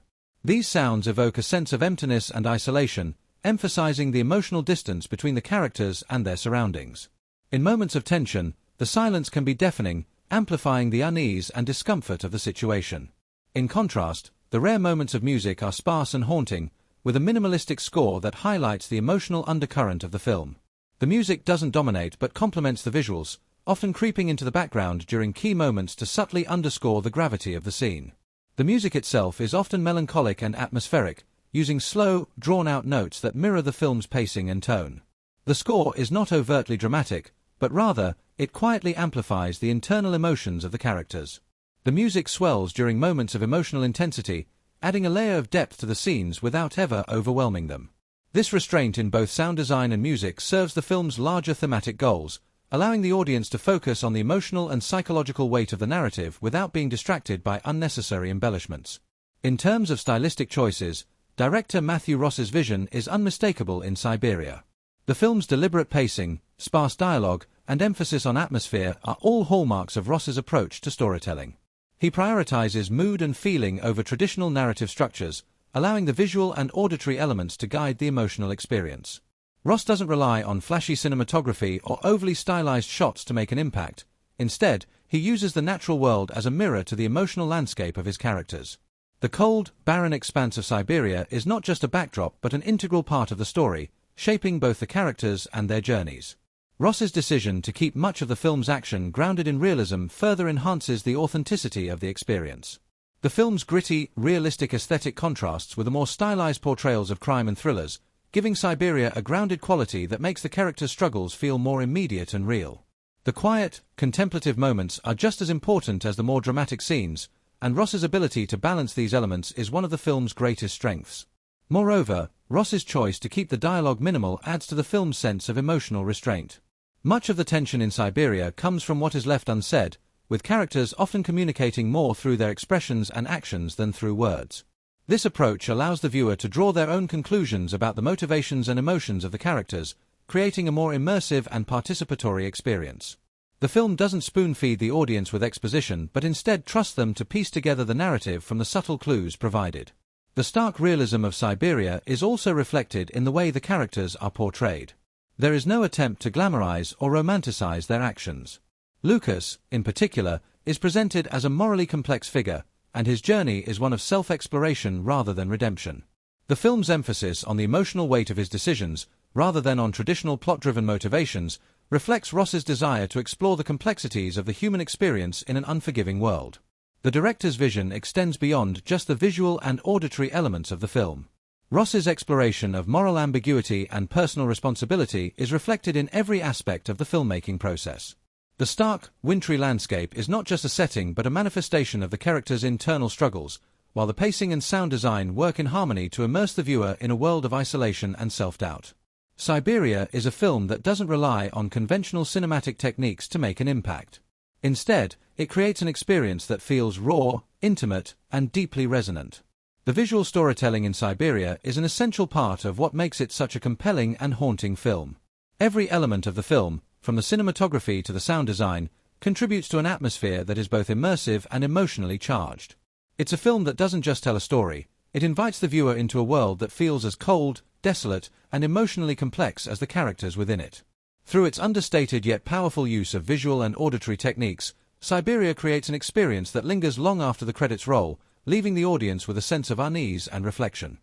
Speaker 1: These sounds evoke a sense of emptiness and isolation, emphasizing the emotional distance between the characters and their surroundings. In moments of tension, the silence can be deafening, amplifying the unease and discomfort of the situation. In contrast, the rare moments of music are sparse and haunting, with a minimalistic score that highlights the emotional undercurrent of the film. The music doesn't dominate but complements the visuals, often creeping into the background during key moments to subtly underscore the gravity of the scene. The music itself is often melancholic and atmospheric, using slow, drawn-out notes that mirror the film's pacing and tone. The score is not overtly dramatic, but rather, it quietly amplifies the internal emotions of the characters. The music swells during moments of emotional intensity, adding a layer of depth to the scenes without ever overwhelming them. This restraint in both sound design and music serves the film's larger thematic goals, allowing the audience to focus on the emotional and psychological weight of the narrative without being distracted by unnecessary embellishments. In terms of stylistic choices, director Matthew Ross's vision is unmistakable in Siberia. The film's deliberate pacing, sparse dialogue, and emphasis on atmosphere are all hallmarks of Ross's approach to storytelling. He prioritizes mood and feeling over traditional narrative structures, allowing the visual and auditory elements to guide the emotional experience. Ross doesn't rely on flashy cinematography or overly stylized shots to make an impact. Instead, he uses the natural world as a mirror to the emotional landscape of his characters. The cold, barren expanse of Siberia is not just a backdrop but an integral part of the story, shaping both the characters and their journeys. Ross's decision to keep much of the film's action grounded in realism further enhances the authenticity of the experience. The film's gritty, realistic aesthetic contrasts with the more stylized portrayals of crime and thrillers, giving Siberia a grounded quality that makes the characters' struggles feel more immediate and real. The quiet, contemplative moments are just as important as the more dramatic scenes, and Ross's ability to balance these elements is one of the film's greatest strengths. Moreover, Ross's choice to keep the dialogue minimal adds to the film's sense of emotional restraint. Much of the tension in Siberia comes from what is left unsaid, with characters often communicating more through their expressions and actions than through words. This approach allows the viewer to draw their own conclusions about the motivations and emotions of the characters, creating a more immersive and participatory experience. The film doesn't spoon-feed the audience with exposition but instead trusts them to piece together the narrative from the subtle clues provided. The stark realism of Siberia is also reflected in the way the characters are portrayed. There is no attempt to glamorize or romanticize their actions. Lucas, in particular, is presented as a morally complex figure, and his journey is one of self-exploration rather than redemption. The film's emphasis on the emotional weight of his decisions, rather than on traditional plot-driven motivations, reflects Ross's desire to explore the complexities of the human experience in an unforgiving world. The director's vision extends beyond just the visual and auditory elements of the film. Ross's exploration of moral ambiguity and personal responsibility is reflected in every aspect of the filmmaking process. The stark, wintry landscape is not just a setting but a manifestation of the characters' internal struggles, while the pacing and sound design work in harmony to immerse the viewer in a world of isolation and self-doubt. Siberia is a film that doesn't rely on conventional cinematic techniques to make an impact. Instead, it creates an experience that feels raw, intimate, and deeply resonant. The visual storytelling in Siberia is an essential part of what makes it such a compelling and haunting film. Every element of the film, from the cinematography to the sound design, contributes to an atmosphere that is both immersive and emotionally charged. It's a film that doesn't just tell a story, it invites the viewer into a world that feels as cold, desolate, and emotionally complex as the characters within it. Through its understated yet powerful use of visual and auditory techniques, Siberia creates an experience that lingers long after the credits roll, leaving the audience with a sense of unease and reflection.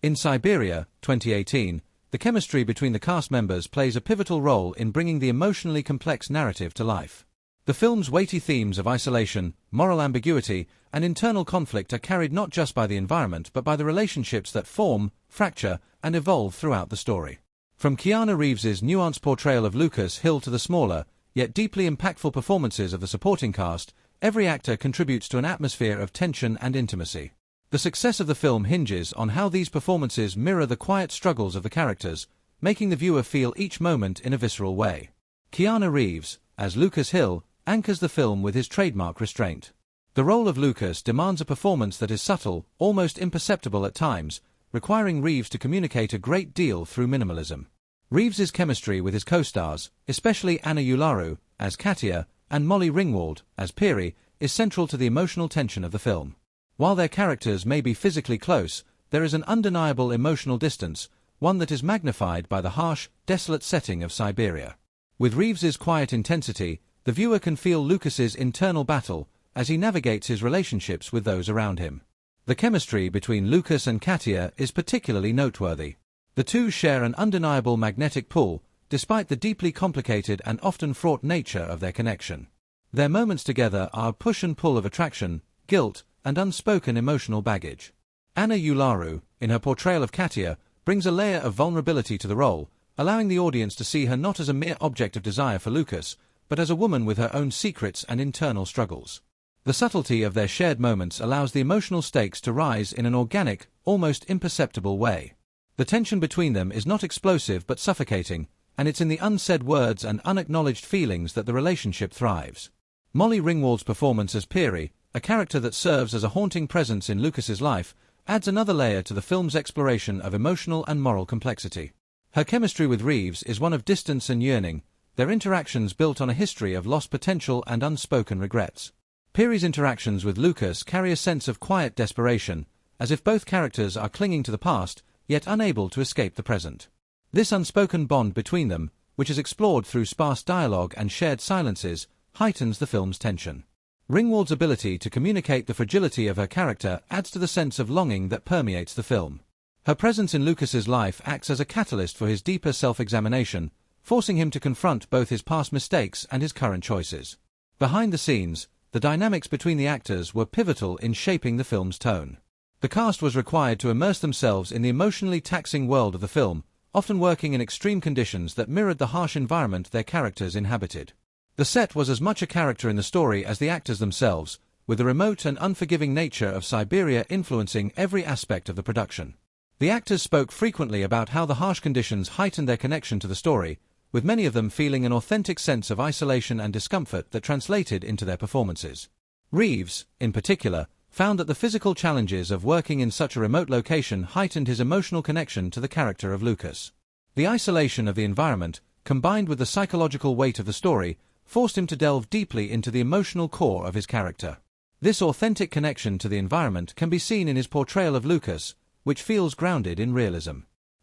Speaker 1: In Siberia, 2018, the chemistry between the cast members plays a pivotal role in bringing the emotionally complex narrative to life. The film's weighty themes of isolation, moral ambiguity, and internal conflict are carried not just by the environment but by the relationships that form, fracture, and evolve throughout the story. From Keanu Reeves's nuanced portrayal of Lucas Hill to the smaller, yet deeply impactful performances of the supporting cast, every actor contributes to an atmosphere of tension and intimacy. The success of the film hinges on how these performances mirror the quiet struggles of the characters, making the viewer feel each moment in a visceral way. Keanu Reeves, as Lucas Hill, anchors the film with his trademark restraint. The role of Lucas demands a performance that is subtle, almost imperceptible at times, requiring Reeves to communicate a great deal through minimalism. Reeves's chemistry with his co-stars, especially Anna Ularu, as Katia, and Molly Ringwald, as Piri, is central to the emotional tension of the film. While their characters may be physically close, there is an undeniable emotional distance, one that is magnified by the harsh, desolate setting of Siberia. With Reeves's quiet intensity, the viewer can feel Lucas's internal battle as he navigates his relationships with those around him. The chemistry between Lucas and Katia is particularly noteworthy. The two share an undeniable magnetic pull, despite the deeply complicated and often fraught nature of their connection. Their moments together are a push and pull of attraction, guilt, and unspoken emotional baggage. Anna Ularu, in her portrayal of Katia, brings a layer of vulnerability to the role, allowing the audience to see her not as a mere object of desire for Lucas, but as a woman with her own secrets and internal struggles. The subtlety of their shared moments allows the emotional stakes to rise in an organic, almost imperceptible way. The tension between them is not explosive but suffocating, and it's in the unsaid words and unacknowledged feelings that the relationship thrives. Molly Ringwald's performance as Piri, a character that serves as a haunting presence in Lucas's life, adds another layer to the film's exploration of emotional and moral complexity. Her chemistry with Reeves is one of distance and yearning, their interactions built on a history of lost potential and unspoken regrets. Piri's interactions with Lucas carry a sense of quiet desperation, as if both characters are clinging to the past, yet unable to escape the present. This unspoken bond between them, which is explored through sparse dialogue and shared silences, heightens the film's tension. Ringwald's ability to communicate the fragility of her character adds to the sense of longing that permeates the film. Her presence in Lucas's life acts as a catalyst for his deeper self-examination, forcing him to confront both his past mistakes and his current choices. Behind the scenes, the dynamics between the actors were pivotal in shaping the film's tone. The cast was required to immerse themselves in the emotionally taxing world of the film, often working in extreme conditions that mirrored the harsh environment their characters inhabited. The set was as much a character in the story as the actors themselves, with the remote and unforgiving nature of Siberia influencing every aspect of the production. The actors spoke frequently about how the harsh conditions heightened their connection to the story, with many of them feeling an authentic sense of isolation and discomfort that translated into their performances. Reeves, in particular, found that the physical challenges of working in such a remote location heightened his emotional connection to the character of Lucas. The isolation of the environment, combined with the psychological weight of the story, forced him to delve deeply into the emotional core of his character. This authentic connection to the environment can be seen in his portrayal of Lucas, which feels grounded in realism.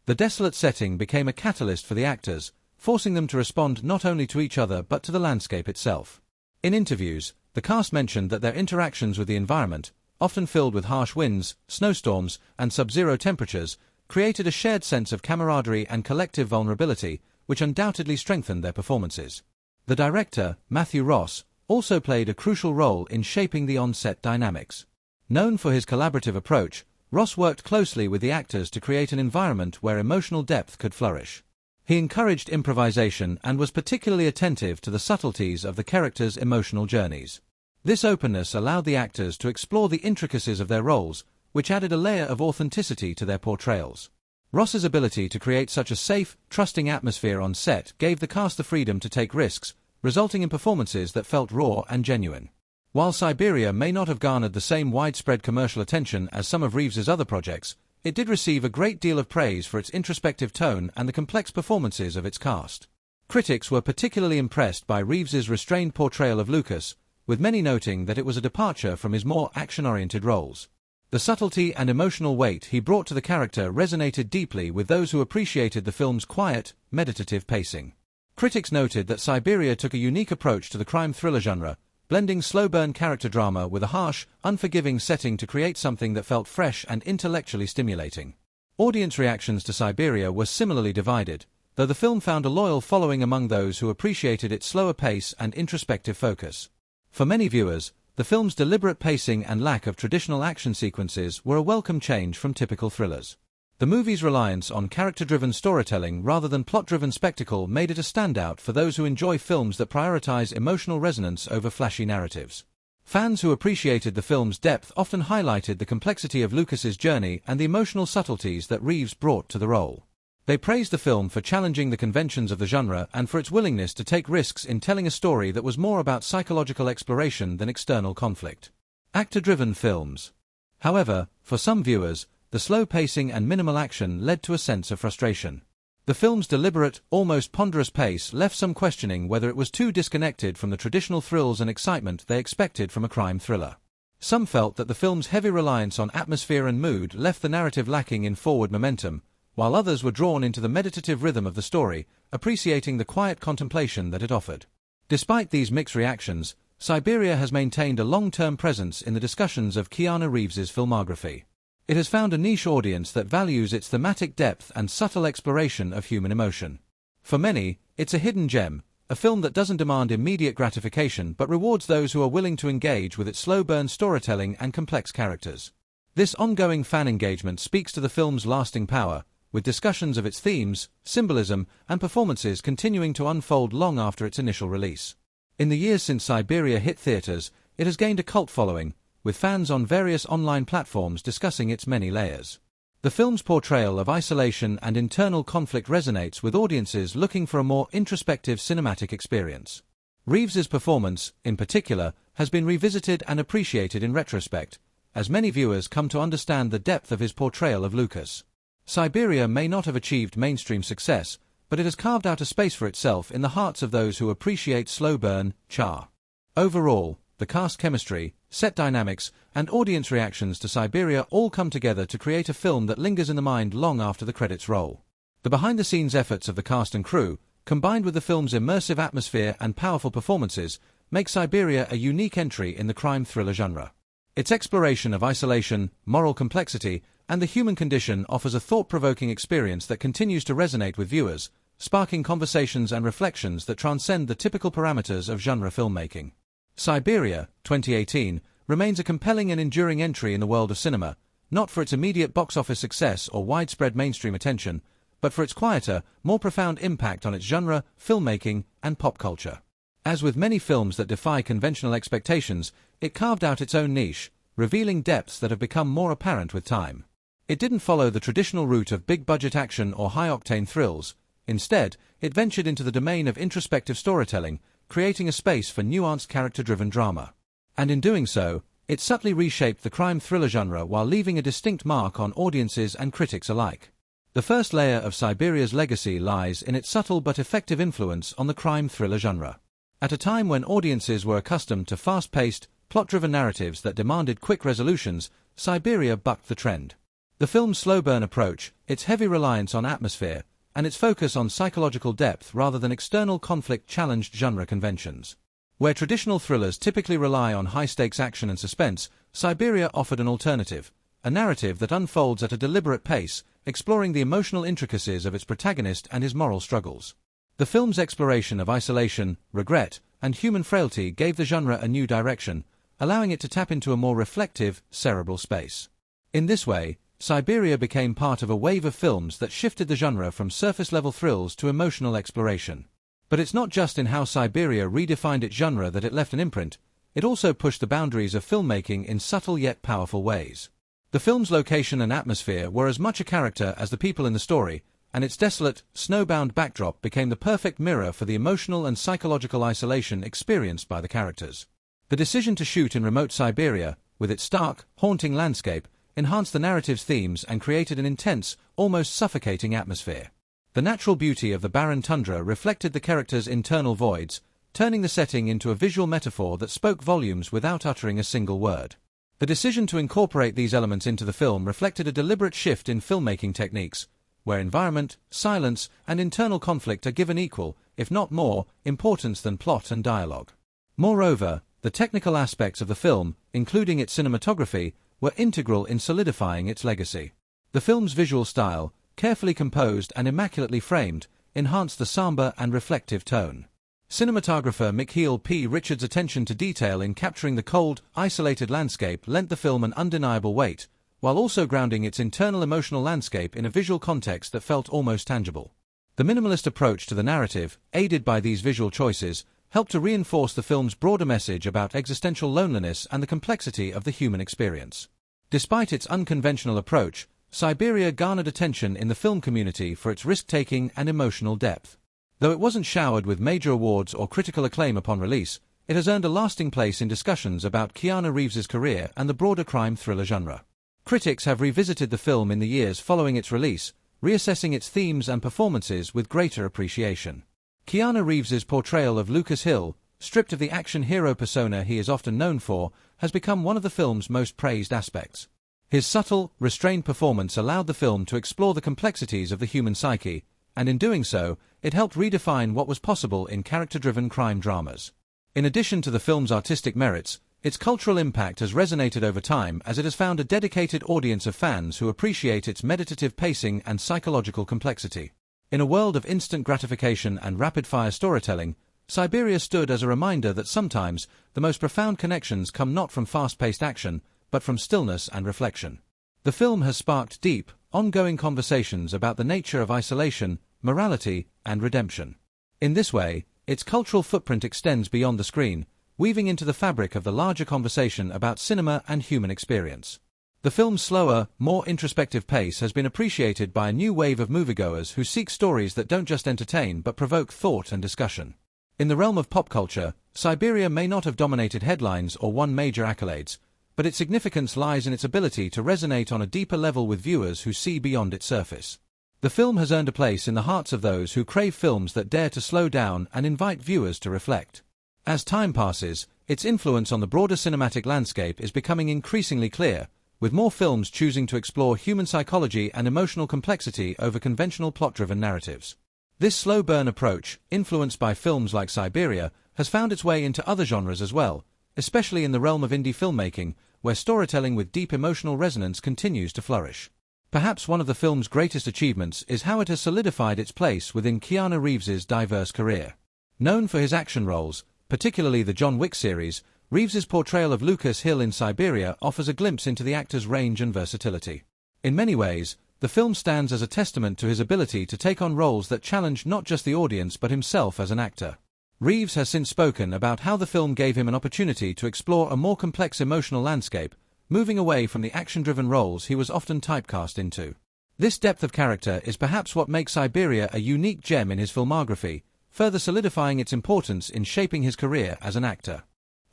Speaker 1: The desolate setting became a catalyst for the actors, forcing them to respond not only to each other but to the landscape itself. In interviews, the cast mentioned that their interactions with the environment, often filled with harsh winds, snowstorms, and sub-zero temperatures, created a shared sense of camaraderie and collective vulnerability, which undoubtedly strengthened their performances. The director, Matthew Ross, also played a crucial role in shaping the on-set dynamics. Known for his collaborative approach, Ross worked closely with the actors to create an environment where emotional depth could flourish. He encouraged improvisation and was particularly attentive to the subtleties of the characters' emotional journeys. This openness allowed the actors to explore the intricacies of their roles, which added a layer of authenticity to their portrayals. Ross's ability to create such a safe, trusting atmosphere on set gave the cast the freedom to take risks, resulting in performances that felt raw and genuine. While Siberia may not have garnered the same widespread commercial attention as some of Reeves's other projects, it did receive a great deal of praise for its introspective tone and the complex performances of its cast. Critics were particularly impressed by Reeves's restrained portrayal of Lucas, with many noting that it was a departure from his more action-oriented roles. The subtlety and emotional weight he brought to the character resonated deeply with those who appreciated the film's quiet, meditative pacing. Critics noted that Siberia took a unique approach to the crime thriller genre, blending slow-burn character drama with a harsh, unforgiving setting to create something that felt fresh and intellectually stimulating. Audience reactions to Siberia were similarly divided, though the film found a loyal following among those who appreciated its slower pace and introspective focus. For many viewers, the film's deliberate pacing and lack of traditional action sequences were a welcome change from typical thrillers. The movie's reliance on character-driven storytelling rather than plot-driven spectacle made it a standout for those who enjoy films that prioritize emotional resonance over flashy narratives. Fans who appreciated the film's depth often highlighted the complexity of Lucas's journey and the emotional subtleties that Reeves brought to the role. They praised the film for challenging the conventions of the genre and for its willingness to take risks in telling a story that was more about psychological exploration than external conflict. Actor-driven films. However, for some viewers, the slow pacing and minimal action led to a sense of frustration. The film's deliberate, almost ponderous pace left some questioning whether it was too disconnected from the traditional thrills and excitement they expected from a crime thriller. Some felt that the film's heavy reliance on atmosphere and mood left the narrative lacking in forward momentum, while others were drawn into the meditative rhythm of the story, appreciating the quiet contemplation that it offered. Despite these mixed reactions, Siberia has maintained a long-term presence in the discussions of Keanu Reeves's filmography. It has found a niche audience that values its thematic depth and subtle exploration of human emotion. For many, it's a hidden gem, a film that doesn't demand immediate gratification but rewards those who are willing to engage with its slow-burn storytelling and complex characters. This ongoing fan engagement speaks to the film's lasting power, with discussions of its themes, symbolism, and performances continuing to unfold long after its initial release. In the years since Siberia hit theaters, it has gained a cult following, with fans on various online platforms discussing its many layers. The film's portrayal of isolation and internal conflict resonates with audiences looking for a more introspective cinematic experience. Reeves's performance, in particular, has been revisited and appreciated in retrospect, as many viewers come to understand the depth of his portrayal of Lucas. Siberia may not have achieved mainstream success, but it has carved out a space for itself in the hearts of those who appreciate slow-burn, char. Overall, the cast chemistry, set dynamics, and audience reactions to Siberia all come together to create a film that lingers in the mind long after the credits roll. The behind-the-scenes efforts of the cast and crew, combined with the film's immersive atmosphere and powerful performances, make Siberia a unique entry in the crime thriller genre. Its exploration of isolation, moral complexity, and the human condition offers a thought-provoking experience that continues to resonate with viewers, sparking conversations and reflections that transcend the typical parameters of genre filmmaking. Siberia, 2018, remains a compelling and enduring entry in the world of cinema, not for its immediate box office success or widespread mainstream attention, but for its quieter, more profound impact on its genre, filmmaking, and pop culture. As with many films that defy conventional expectations, it carved out its own niche, revealing depths that have become more apparent with time. It didn't follow the traditional route of big-budget action or high-octane thrills. Instead, it ventured into the domain of introspective storytelling, creating a space for nuanced character-driven drama. And in doing so, it subtly reshaped the crime thriller genre while leaving a distinct mark on audiences and critics alike. The first layer of Siberia's legacy lies in its subtle but effective influence on the crime thriller genre. At a time when audiences were accustomed to fast-paced, plot-driven narratives that demanded quick resolutions, Siberia bucked the trend. The film's slow-burn approach, its heavy reliance on atmosphere, and its focus on psychological depth rather than external conflict challenged genre conventions. Where traditional thrillers typically rely on high-stakes action and suspense, Siberia offered an alternative, a narrative that unfolds at a deliberate pace, exploring the emotional intricacies of its protagonist and his moral struggles. The film's exploration of isolation, regret, and human frailty gave the genre a new direction, allowing it to tap into a more reflective, cerebral space. In this way, Siberia became part of a wave of films that shifted the genre from surface-level thrills to emotional exploration. But it's not just in how Siberia redefined its genre that it left an imprint, it also pushed the boundaries of filmmaking in subtle yet powerful ways. The film's location and atmosphere were as much a character as the people in the story, and its desolate, snowbound backdrop became the perfect mirror for the emotional and psychological isolation experienced by the characters. The decision to shoot in remote Siberia, with its stark, haunting landscape, enhanced the narrative's themes and created an intense, almost suffocating atmosphere. The natural beauty of the barren tundra reflected the characters' internal voids, turning the setting into a visual metaphor that spoke volumes without uttering a single word. The decision to incorporate these elements into the film reflected a deliberate shift in filmmaking techniques, where environment, silence, and internal conflict are given equal, if not more, importance than plot and dialogue. Moreover, the technical aspects of the film, including its cinematography, were integral in solidifying its legacy. The film's visual style, carefully composed and immaculately framed, enhanced the somber and reflective tone. Cinematographer Mikhail P. Richards' attention to detail in capturing the cold, isolated landscape lent the film an undeniable weight, while also grounding its internal emotional landscape in a visual context that felt almost tangible. The minimalist approach to the narrative, aided by these visual choices, helped to reinforce the film's broader message about existential loneliness and the complexity of the human experience. Despite its unconventional approach, Siberia garnered attention in the film community for its risk-taking and emotional depth. Though it wasn't showered with major awards or critical acclaim upon release, it has earned a lasting place in discussions about Keanu Reeves' career and the broader crime thriller genre. Critics have revisited the film in the years following its release, reassessing its themes and performances with greater appreciation. Keanu Reeves' portrayal of Lucas Hill, stripped of the action hero persona he is often known for, has become one of the film's most praised aspects. His subtle, restrained performance allowed the film to explore the complexities of the human psyche, and in doing so, it helped redefine what was possible in character-driven crime dramas. In addition to the film's artistic merits, its cultural impact has resonated over time as it has found a dedicated audience of fans who appreciate its meditative pacing and psychological complexity. In a world of instant gratification and rapid-fire storytelling, Siberia stood as a reminder that sometimes the most profound connections come not from fast-paced action, but from stillness and reflection. The film has sparked deep, ongoing conversations about the nature of isolation, morality, and redemption. In this way, its cultural footprint extends beyond the screen, weaving into the fabric of the larger conversation about cinema and human experience. The film's slower, more introspective pace has been appreciated by a new wave of moviegoers who seek stories that don't just entertain but provoke thought and discussion. In the realm of pop culture, Siberia may not have dominated headlines or won major accolades, but its significance lies in its ability to resonate on a deeper level with viewers who see beyond its surface. The film has earned a place in the hearts of those who crave films that dare to slow down and invite viewers to reflect. As time passes, its influence on the broader cinematic landscape is becoming increasingly clear, with more films choosing to explore human psychology and emotional complexity over conventional plot-driven narratives. This slow-burn approach, influenced by films like Siberia, has found its way into other genres as well, especially in the realm of indie filmmaking, where storytelling with deep emotional resonance continues to flourish. Perhaps one of the film's greatest achievements is how it has solidified its place within Keanu Reeves' diverse career. Known for his action roles, particularly the John Wick series, Reeves' portrayal of Lucas Hill in Siberia offers a glimpse into the actor's range and versatility. In many ways, the film stands as a testament to his ability to take on roles that challenge not just the audience but himself as an actor. Reeves has since spoken about how the film gave him an opportunity to explore a more complex emotional landscape, moving away from the action-driven roles he was often typecast into. This depth of character is perhaps what makes Siberia a unique gem in his filmography, further solidifying its importance in shaping his career as an actor.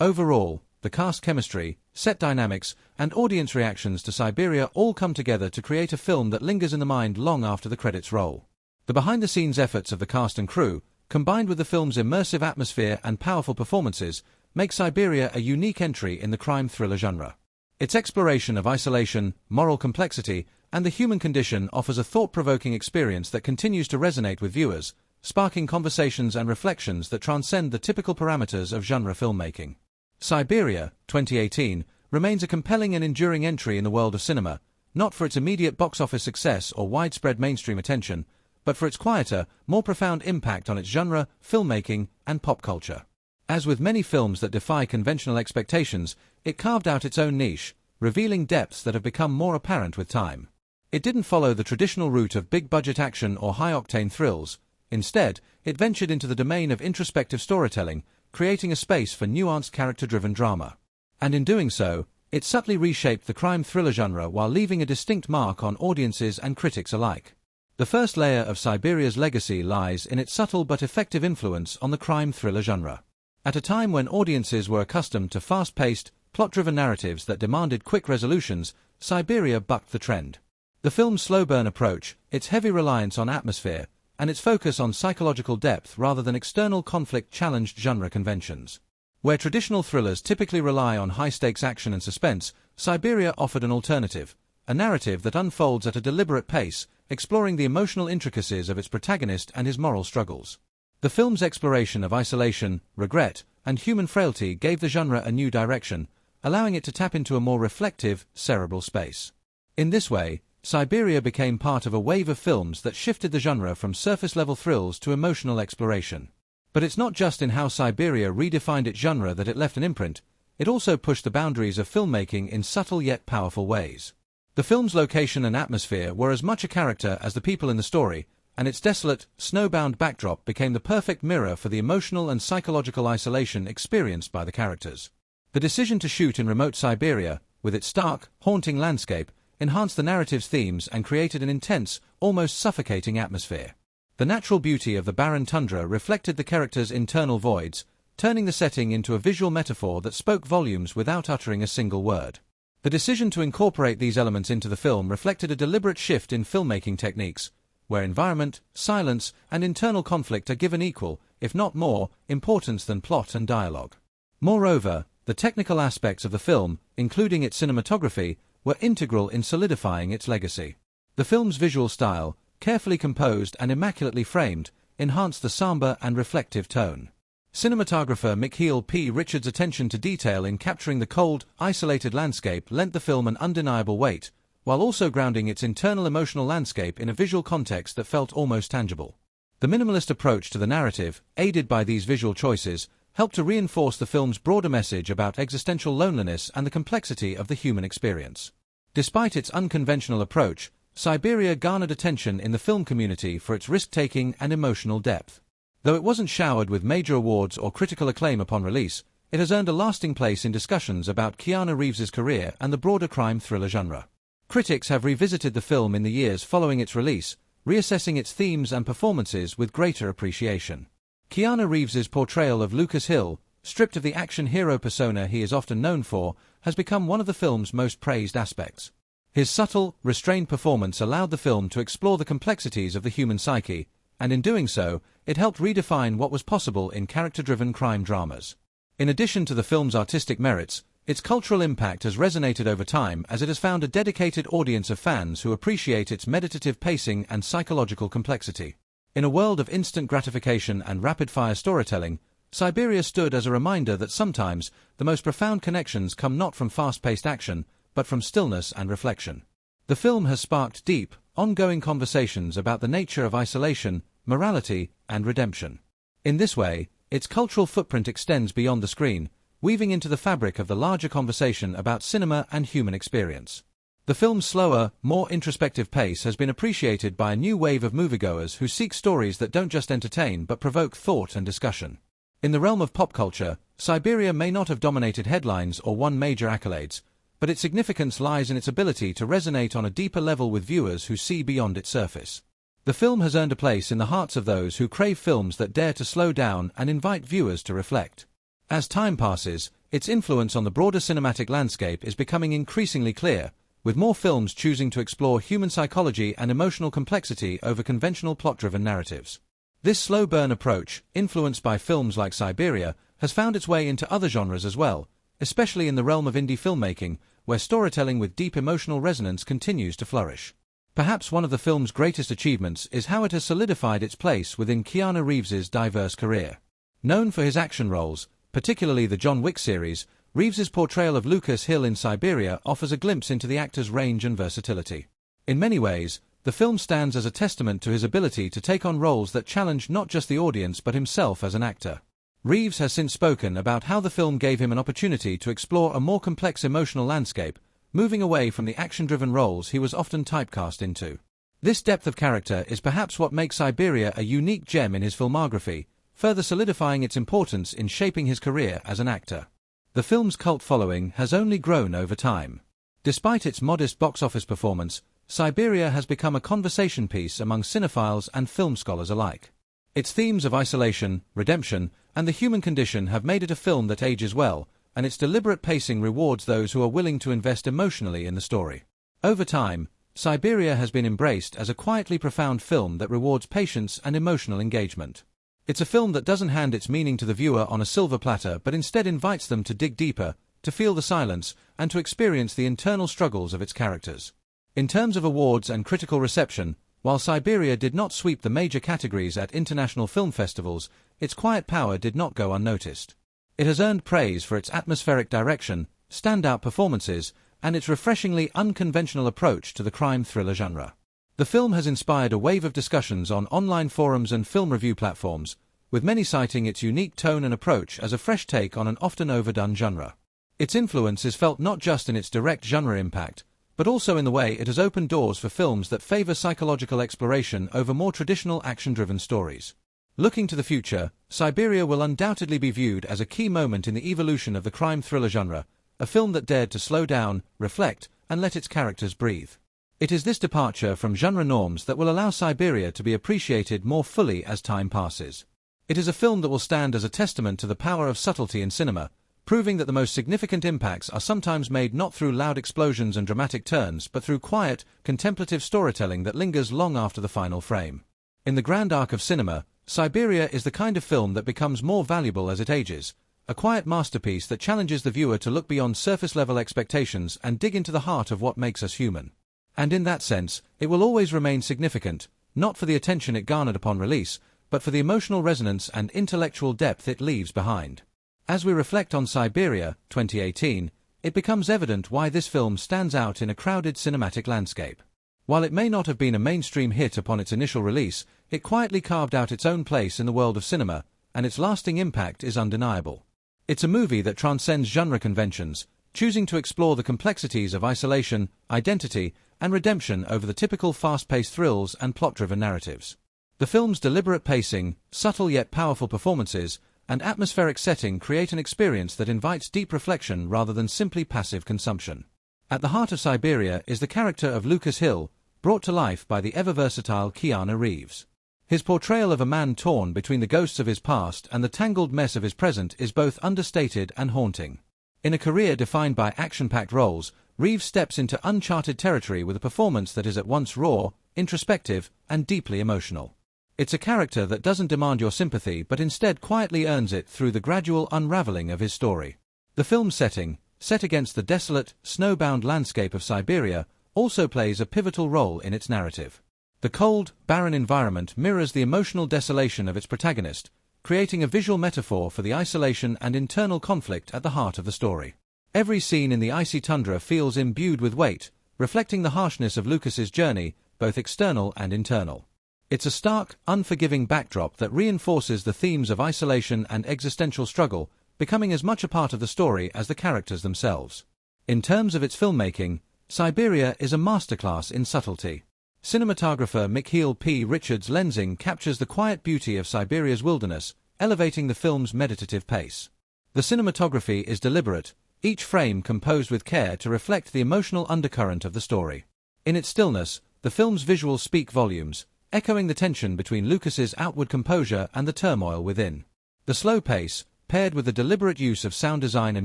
Speaker 1: Overall, the cast chemistry, set dynamics, and audience reactions to Siberia all come together to create a film that lingers in the mind long after the credits roll. The behind-the-scenes efforts of the cast and crew, combined with the film's immersive atmosphere and powerful performances, make Siberia a unique entry in the crime thriller genre. Its exploration of isolation, moral complexity, and the human condition offers a thought-provoking experience that continues to resonate with viewers, sparking conversations and reflections that transcend the typical parameters of genre filmmaking. Siberia, 2018, remains a compelling and enduring entry in the world of cinema, not for its immediate box office success or widespread mainstream attention, but for its quieter, more profound impact on its genre, filmmaking, and pop culture. As with many films that defy conventional expectations, it carved out its own niche, revealing depths that have become more apparent with time. It didn't follow the traditional route of big-budget action or high-octane thrills. Instead, it ventured into the domain of introspective storytelling, creating a space for nuanced character-driven drama. And in doing so, it subtly reshaped the crime thriller genre while leaving a distinct mark on audiences and critics alike. The first layer of Siberia's legacy lies in its subtle but effective influence on the crime thriller genre. At a time when audiences were accustomed to fast-paced, plot-driven narratives that demanded quick resolutions, Siberia bucked the trend. The film's slow-burn approach, its heavy reliance on atmosphere, and its focus on psychological depth rather than external conflict challenged genre conventions. Where traditional thrillers typically rely on high-stakes action and suspense, Siberia offered an alternative, a narrative that unfolds at a deliberate pace, exploring the emotional intricacies of its protagonist and his moral struggles. The film's exploration of isolation, regret, and human frailty gave the genre a new direction, allowing it to tap into a more reflective, cerebral space. In this way, Siberia became part of a wave of films that shifted the genre from surface-level thrills to emotional exploration. But it's not just in how Siberia redefined its genre that it left an imprint, it also pushed the boundaries of filmmaking in subtle yet powerful ways. The film's location and atmosphere were as much a character as the people in the story, and its desolate, snowbound backdrop became the perfect mirror for the emotional and psychological isolation experienced by the characters. The decision to shoot in remote Siberia, with its stark, haunting landscape, enhanced the narrative's themes and created an intense, almost suffocating atmosphere. The natural beauty of the barren tundra reflected the characters' internal voids, turning the setting into a visual metaphor that spoke volumes without uttering a single word. The decision to incorporate these elements into the film reflected a deliberate shift in filmmaking techniques, where environment, silence, and internal conflict are given equal, if not more, importance than plot and dialogue. Moreover, the technical aspects of the film, including its cinematography, were integral in solidifying its legacy. The film's visual style, carefully composed and immaculately framed, enhanced the somber and reflective tone. Cinematographer Mikhail P. Richards' attention to detail in capturing the cold, isolated landscape lent the film an undeniable weight, while also grounding its internal emotional landscape in a visual context that felt almost tangible. The minimalist approach to the narrative, aided by these visual choices, helped to reinforce the film's broader message about existential loneliness and the complexity of the human experience. Despite its unconventional approach, Siberia garnered attention in the film community for its risk-taking and emotional depth. Though it wasn't showered with major awards or critical acclaim upon release, it has earned a lasting place in discussions about Keanu Reeves' career and the broader crime thriller genre. Critics have revisited the film in the years following its release, reassessing its themes and performances with greater appreciation. Keanu Reeves' portrayal of Lucas Hill, stripped of the action hero persona he is often known for, has become one of the film's most praised aspects. His subtle, restrained performance allowed the film to explore the complexities of the human psyche, and in doing so, it helped redefine what was possible in character-driven crime dramas. In addition to the film's artistic merits, its cultural impact has resonated over time as it has found a dedicated audience of fans who appreciate its meditative pacing and psychological complexity. In a world of instant gratification and rapid-fire storytelling, Siberia stood as a reminder that sometimes the most profound connections come not from fast-paced action, but from stillness and reflection. The film has sparked deep, ongoing conversations about the nature of isolation, morality, and redemption. In this way, its cultural footprint extends beyond the screen, weaving into the fabric of the larger conversation about cinema and human experience. The film's slower, more introspective pace has been appreciated by a new wave of moviegoers who seek stories that don't just entertain but provoke thought and discussion. In the realm of pop culture, Siberia may not have dominated headlines or won major accolades, but its significance lies in its ability to resonate on a deeper level with viewers who see beyond its surface. The film has earned a place in the hearts of those who crave films that dare to slow down and invite viewers to reflect. As time passes, its influence on the broader cinematic landscape is becoming increasingly clear, with more films choosing to explore human psychology and emotional complexity over conventional plot-driven narratives. This slow-burn approach, influenced by films like Siberia, has found its way into other genres as well, especially in the realm of indie filmmaking, where storytelling with deep emotional resonance continues to flourish. Perhaps one of the film's greatest achievements is how it has solidified its place within Keanu Reeves' diverse career. Known for his action roles, particularly the John Wick series, Reeves' portrayal of Lucas Hill in Siberia offers a glimpse into the actor's range and versatility. In many ways, the film stands as a testament to his ability to take on roles that challenge not just the audience but himself as an actor. Reeves has since spoken about how the film gave him an opportunity to explore a more complex emotional landscape, moving away from the action-driven roles he was often typecast into. This depth of character is perhaps what makes Siberia a unique gem in his filmography, further solidifying its importance in shaping his career as an actor. The film's cult following has only grown over time. Despite its modest box office performance, Siberia has become a conversation piece among cinephiles and film scholars alike. Its themes of isolation, redemption, and the human condition have made it a film that ages well, and its deliberate pacing rewards those who are willing to invest emotionally in the story. Over time, Siberia has been embraced as a quietly profound film that rewards patience and emotional engagement. It's a film that doesn't hand its meaning to the viewer on a silver platter but instead invites them to dig deeper, to feel the silence, and to experience the internal struggles of its characters. In terms of awards and critical reception, while Siberia did not sweep the major categories at international film festivals, its quiet power did not go unnoticed. It has earned praise for its atmospheric direction, standout performances, and its refreshingly unconventional approach to the crime thriller genre. The film has inspired a wave of discussions on online forums and film review platforms, with many citing its unique tone and approach as a fresh take on an often overdone genre. Its influence is felt not just in its direct genre impact, but also in the way it has opened doors for films that favor psychological exploration over more traditional action-driven stories. Looking to the future, Siberia will undoubtedly be viewed as a key moment in the evolution of the crime thriller genre, a film that dared to slow down, reflect, and let its characters breathe. It is this departure from genre norms that will allow Siberia to be appreciated more fully as time passes. It is a film that will stand as a testament to the power of subtlety in cinema, proving that the most significant impacts are sometimes made not through loud explosions and dramatic turns but through quiet, contemplative storytelling that lingers long after the final frame. In the grand arc of cinema, Siberia is the kind of film that becomes more valuable as it ages, a quiet masterpiece that challenges the viewer to look beyond surface-level expectations and dig into the heart of what makes us human. And in that sense, it will always remain significant, not for the attention it garnered upon release, but for the emotional resonance and intellectual depth it leaves behind. As we reflect on Siberia, 2018, it becomes evident why this film stands out in a crowded cinematic landscape. While it may not have been a mainstream hit upon its initial release, it quietly carved out its own place in the world of cinema, and its lasting impact is undeniable. It's a movie that transcends genre conventions, choosing to explore the complexities of isolation, identity, and redemption over the typical fast-paced thrills and plot-driven narratives. The film's deliberate pacing, subtle yet powerful performances, and atmospheric setting create an experience that invites deep reflection rather than simply passive consumption. At the heart of Siberia is the character of Lucas Hill, brought to life by the ever-versatile Keanu Reeves. His portrayal of a man torn between the ghosts of his past and the tangled mess of his present is both understated and haunting. In a career defined by action-packed roles, Reeves steps into uncharted territory with a performance that is at once raw, introspective, and deeply emotional. It's a character that doesn't demand your sympathy but instead quietly earns it through the gradual unraveling of his story. The film's setting, set against the desolate, snow-bound landscape of Siberia, also plays a pivotal role in its narrative. The cold, barren environment mirrors the emotional desolation of its protagonist, creating a visual metaphor for the isolation and internal conflict at the heart of the story. Every scene in the icy tundra feels imbued with weight, reflecting the harshness of Lucas's journey, both external and internal. It's a stark, unforgiving backdrop that reinforces the themes of isolation and existential struggle, becoming as much a part of the story as the characters themselves. In terms of its filmmaking, Siberia is a masterclass in subtlety. Cinematographer Mikhail P. Richards' lensing captures the quiet beauty of Siberia's wilderness, elevating the film's meditative pace. The cinematography is deliberate, each frame composed with care to reflect the emotional undercurrent of the story. In its stillness, the film's visuals speak volumes, echoing the tension between Lucas's outward composure and the turmoil within. The slow pace, paired with the deliberate use of sound design and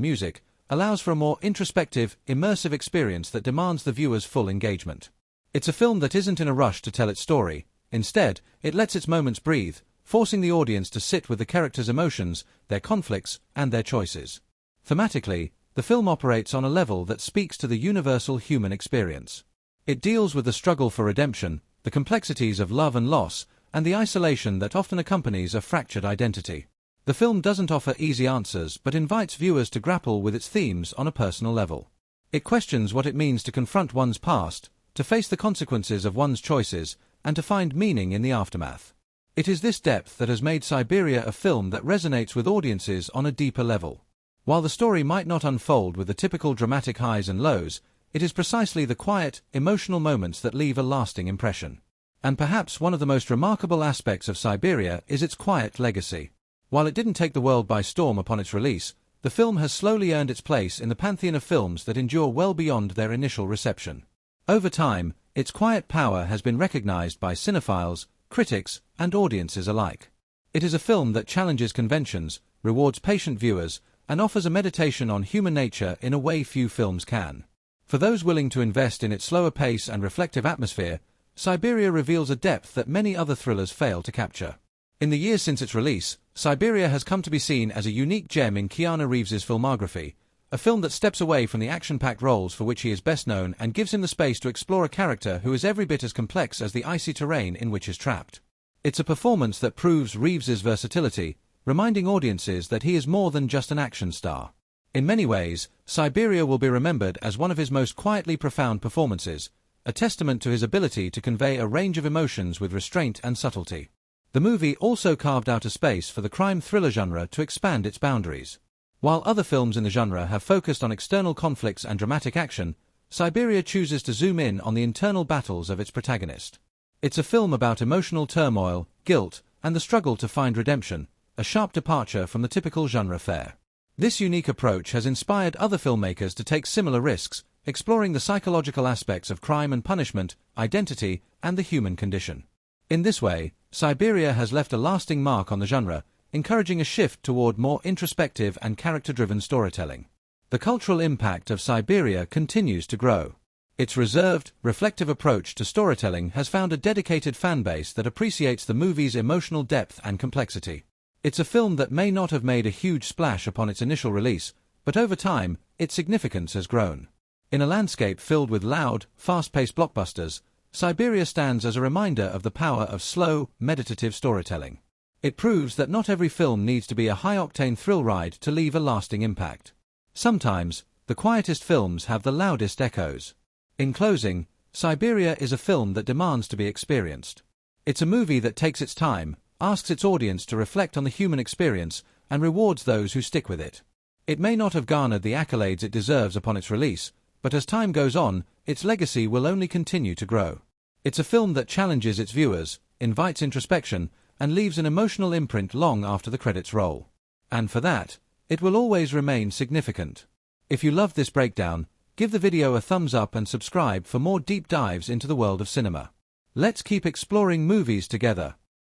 Speaker 1: music, allows for a more introspective, immersive experience that demands the viewer's full engagement. It's a film that isn't in a rush to tell its story. Instead, it lets its moments breathe, forcing the audience to sit with the characters' emotions, their conflicts, and their choices. Thematically, the film operates on a level that speaks to the universal human experience. It deals with the struggle for redemption, the complexities of love and loss, and the isolation that often accompanies a fractured identity. The film doesn't offer easy answers but invites viewers to grapple with its themes on a personal level. It questions what it means to confront one's past, to face the consequences of one's choices, and to find meaning in the aftermath. It is this depth that has made Siberia a film that resonates with audiences on a deeper level. While the story might not unfold with the typical dramatic highs and lows, it is precisely the quiet, emotional moments that leave a lasting impression. And perhaps one of the most remarkable aspects of Siberia is its quiet legacy. While it didn't take the world by storm upon its release, the film has slowly earned its place in the pantheon of films that endure well beyond their initial reception. Over time, its quiet power has been recognized by cinephiles, critics, and audiences alike. It is a film that challenges conventions, rewards patient viewers, and offers a meditation on human nature in a way few films can. For those willing to invest in its slower pace and reflective atmosphere, Siberia reveals a depth that many other thrillers fail to capture. In the years since its release, Siberia has come to be seen as a unique gem in Keanu Reeves' filmography, a film that steps away from the action-packed roles for which he is best known and gives him the space to explore a character who is every bit as complex as the icy terrain in which he's trapped. It's a performance that proves Reeves' versatility, reminding audiences that he is more than just an action star. In many ways, Siberia will be remembered as one of his most quietly profound performances, a testament to his ability to convey a range of emotions with restraint and subtlety. The movie also carved out a space for the crime thriller genre to expand its boundaries. While other films in the genre have focused on external conflicts and dramatic action, Siberia chooses to zoom in on the internal battles of its protagonist. It's a film about emotional turmoil, guilt, and the struggle to find redemption, a sharp departure from the typical genre fare. This unique approach has inspired other filmmakers to take similar risks, exploring the psychological aspects of crime and punishment, identity, and the human condition. In this way, Siberia has left a lasting mark on the genre, encouraging a shift toward more introspective and character-driven storytelling. The cultural impact of Siberia continues to grow. Its reserved, reflective approach to storytelling has found a dedicated fanbase that appreciates the movie's emotional depth and complexity. It's a film that may not have made a huge splash upon its initial release, but over time, its significance has grown. In a landscape filled with loud, fast-paced blockbusters, Siberia stands as a reminder of the power of slow, meditative storytelling. It proves that not every film needs to be a high-octane thrill ride to leave a lasting impact. Sometimes, the quietest films have the loudest echoes. In closing, Siberia is a film that demands to be experienced. It's a movie that takes its time, asks its audience to reflect on the human experience, and rewards those who stick with it. It may not have garnered the accolades it deserves upon its release, but as time goes on, its legacy will only continue to grow. It's a film that challenges its viewers, invites introspection, and leaves an emotional imprint long after the credits roll. And for that, it will always remain significant. If you loved this breakdown, give the video a thumbs up and subscribe for more deep dives into the world of cinema. Let's keep exploring movies together.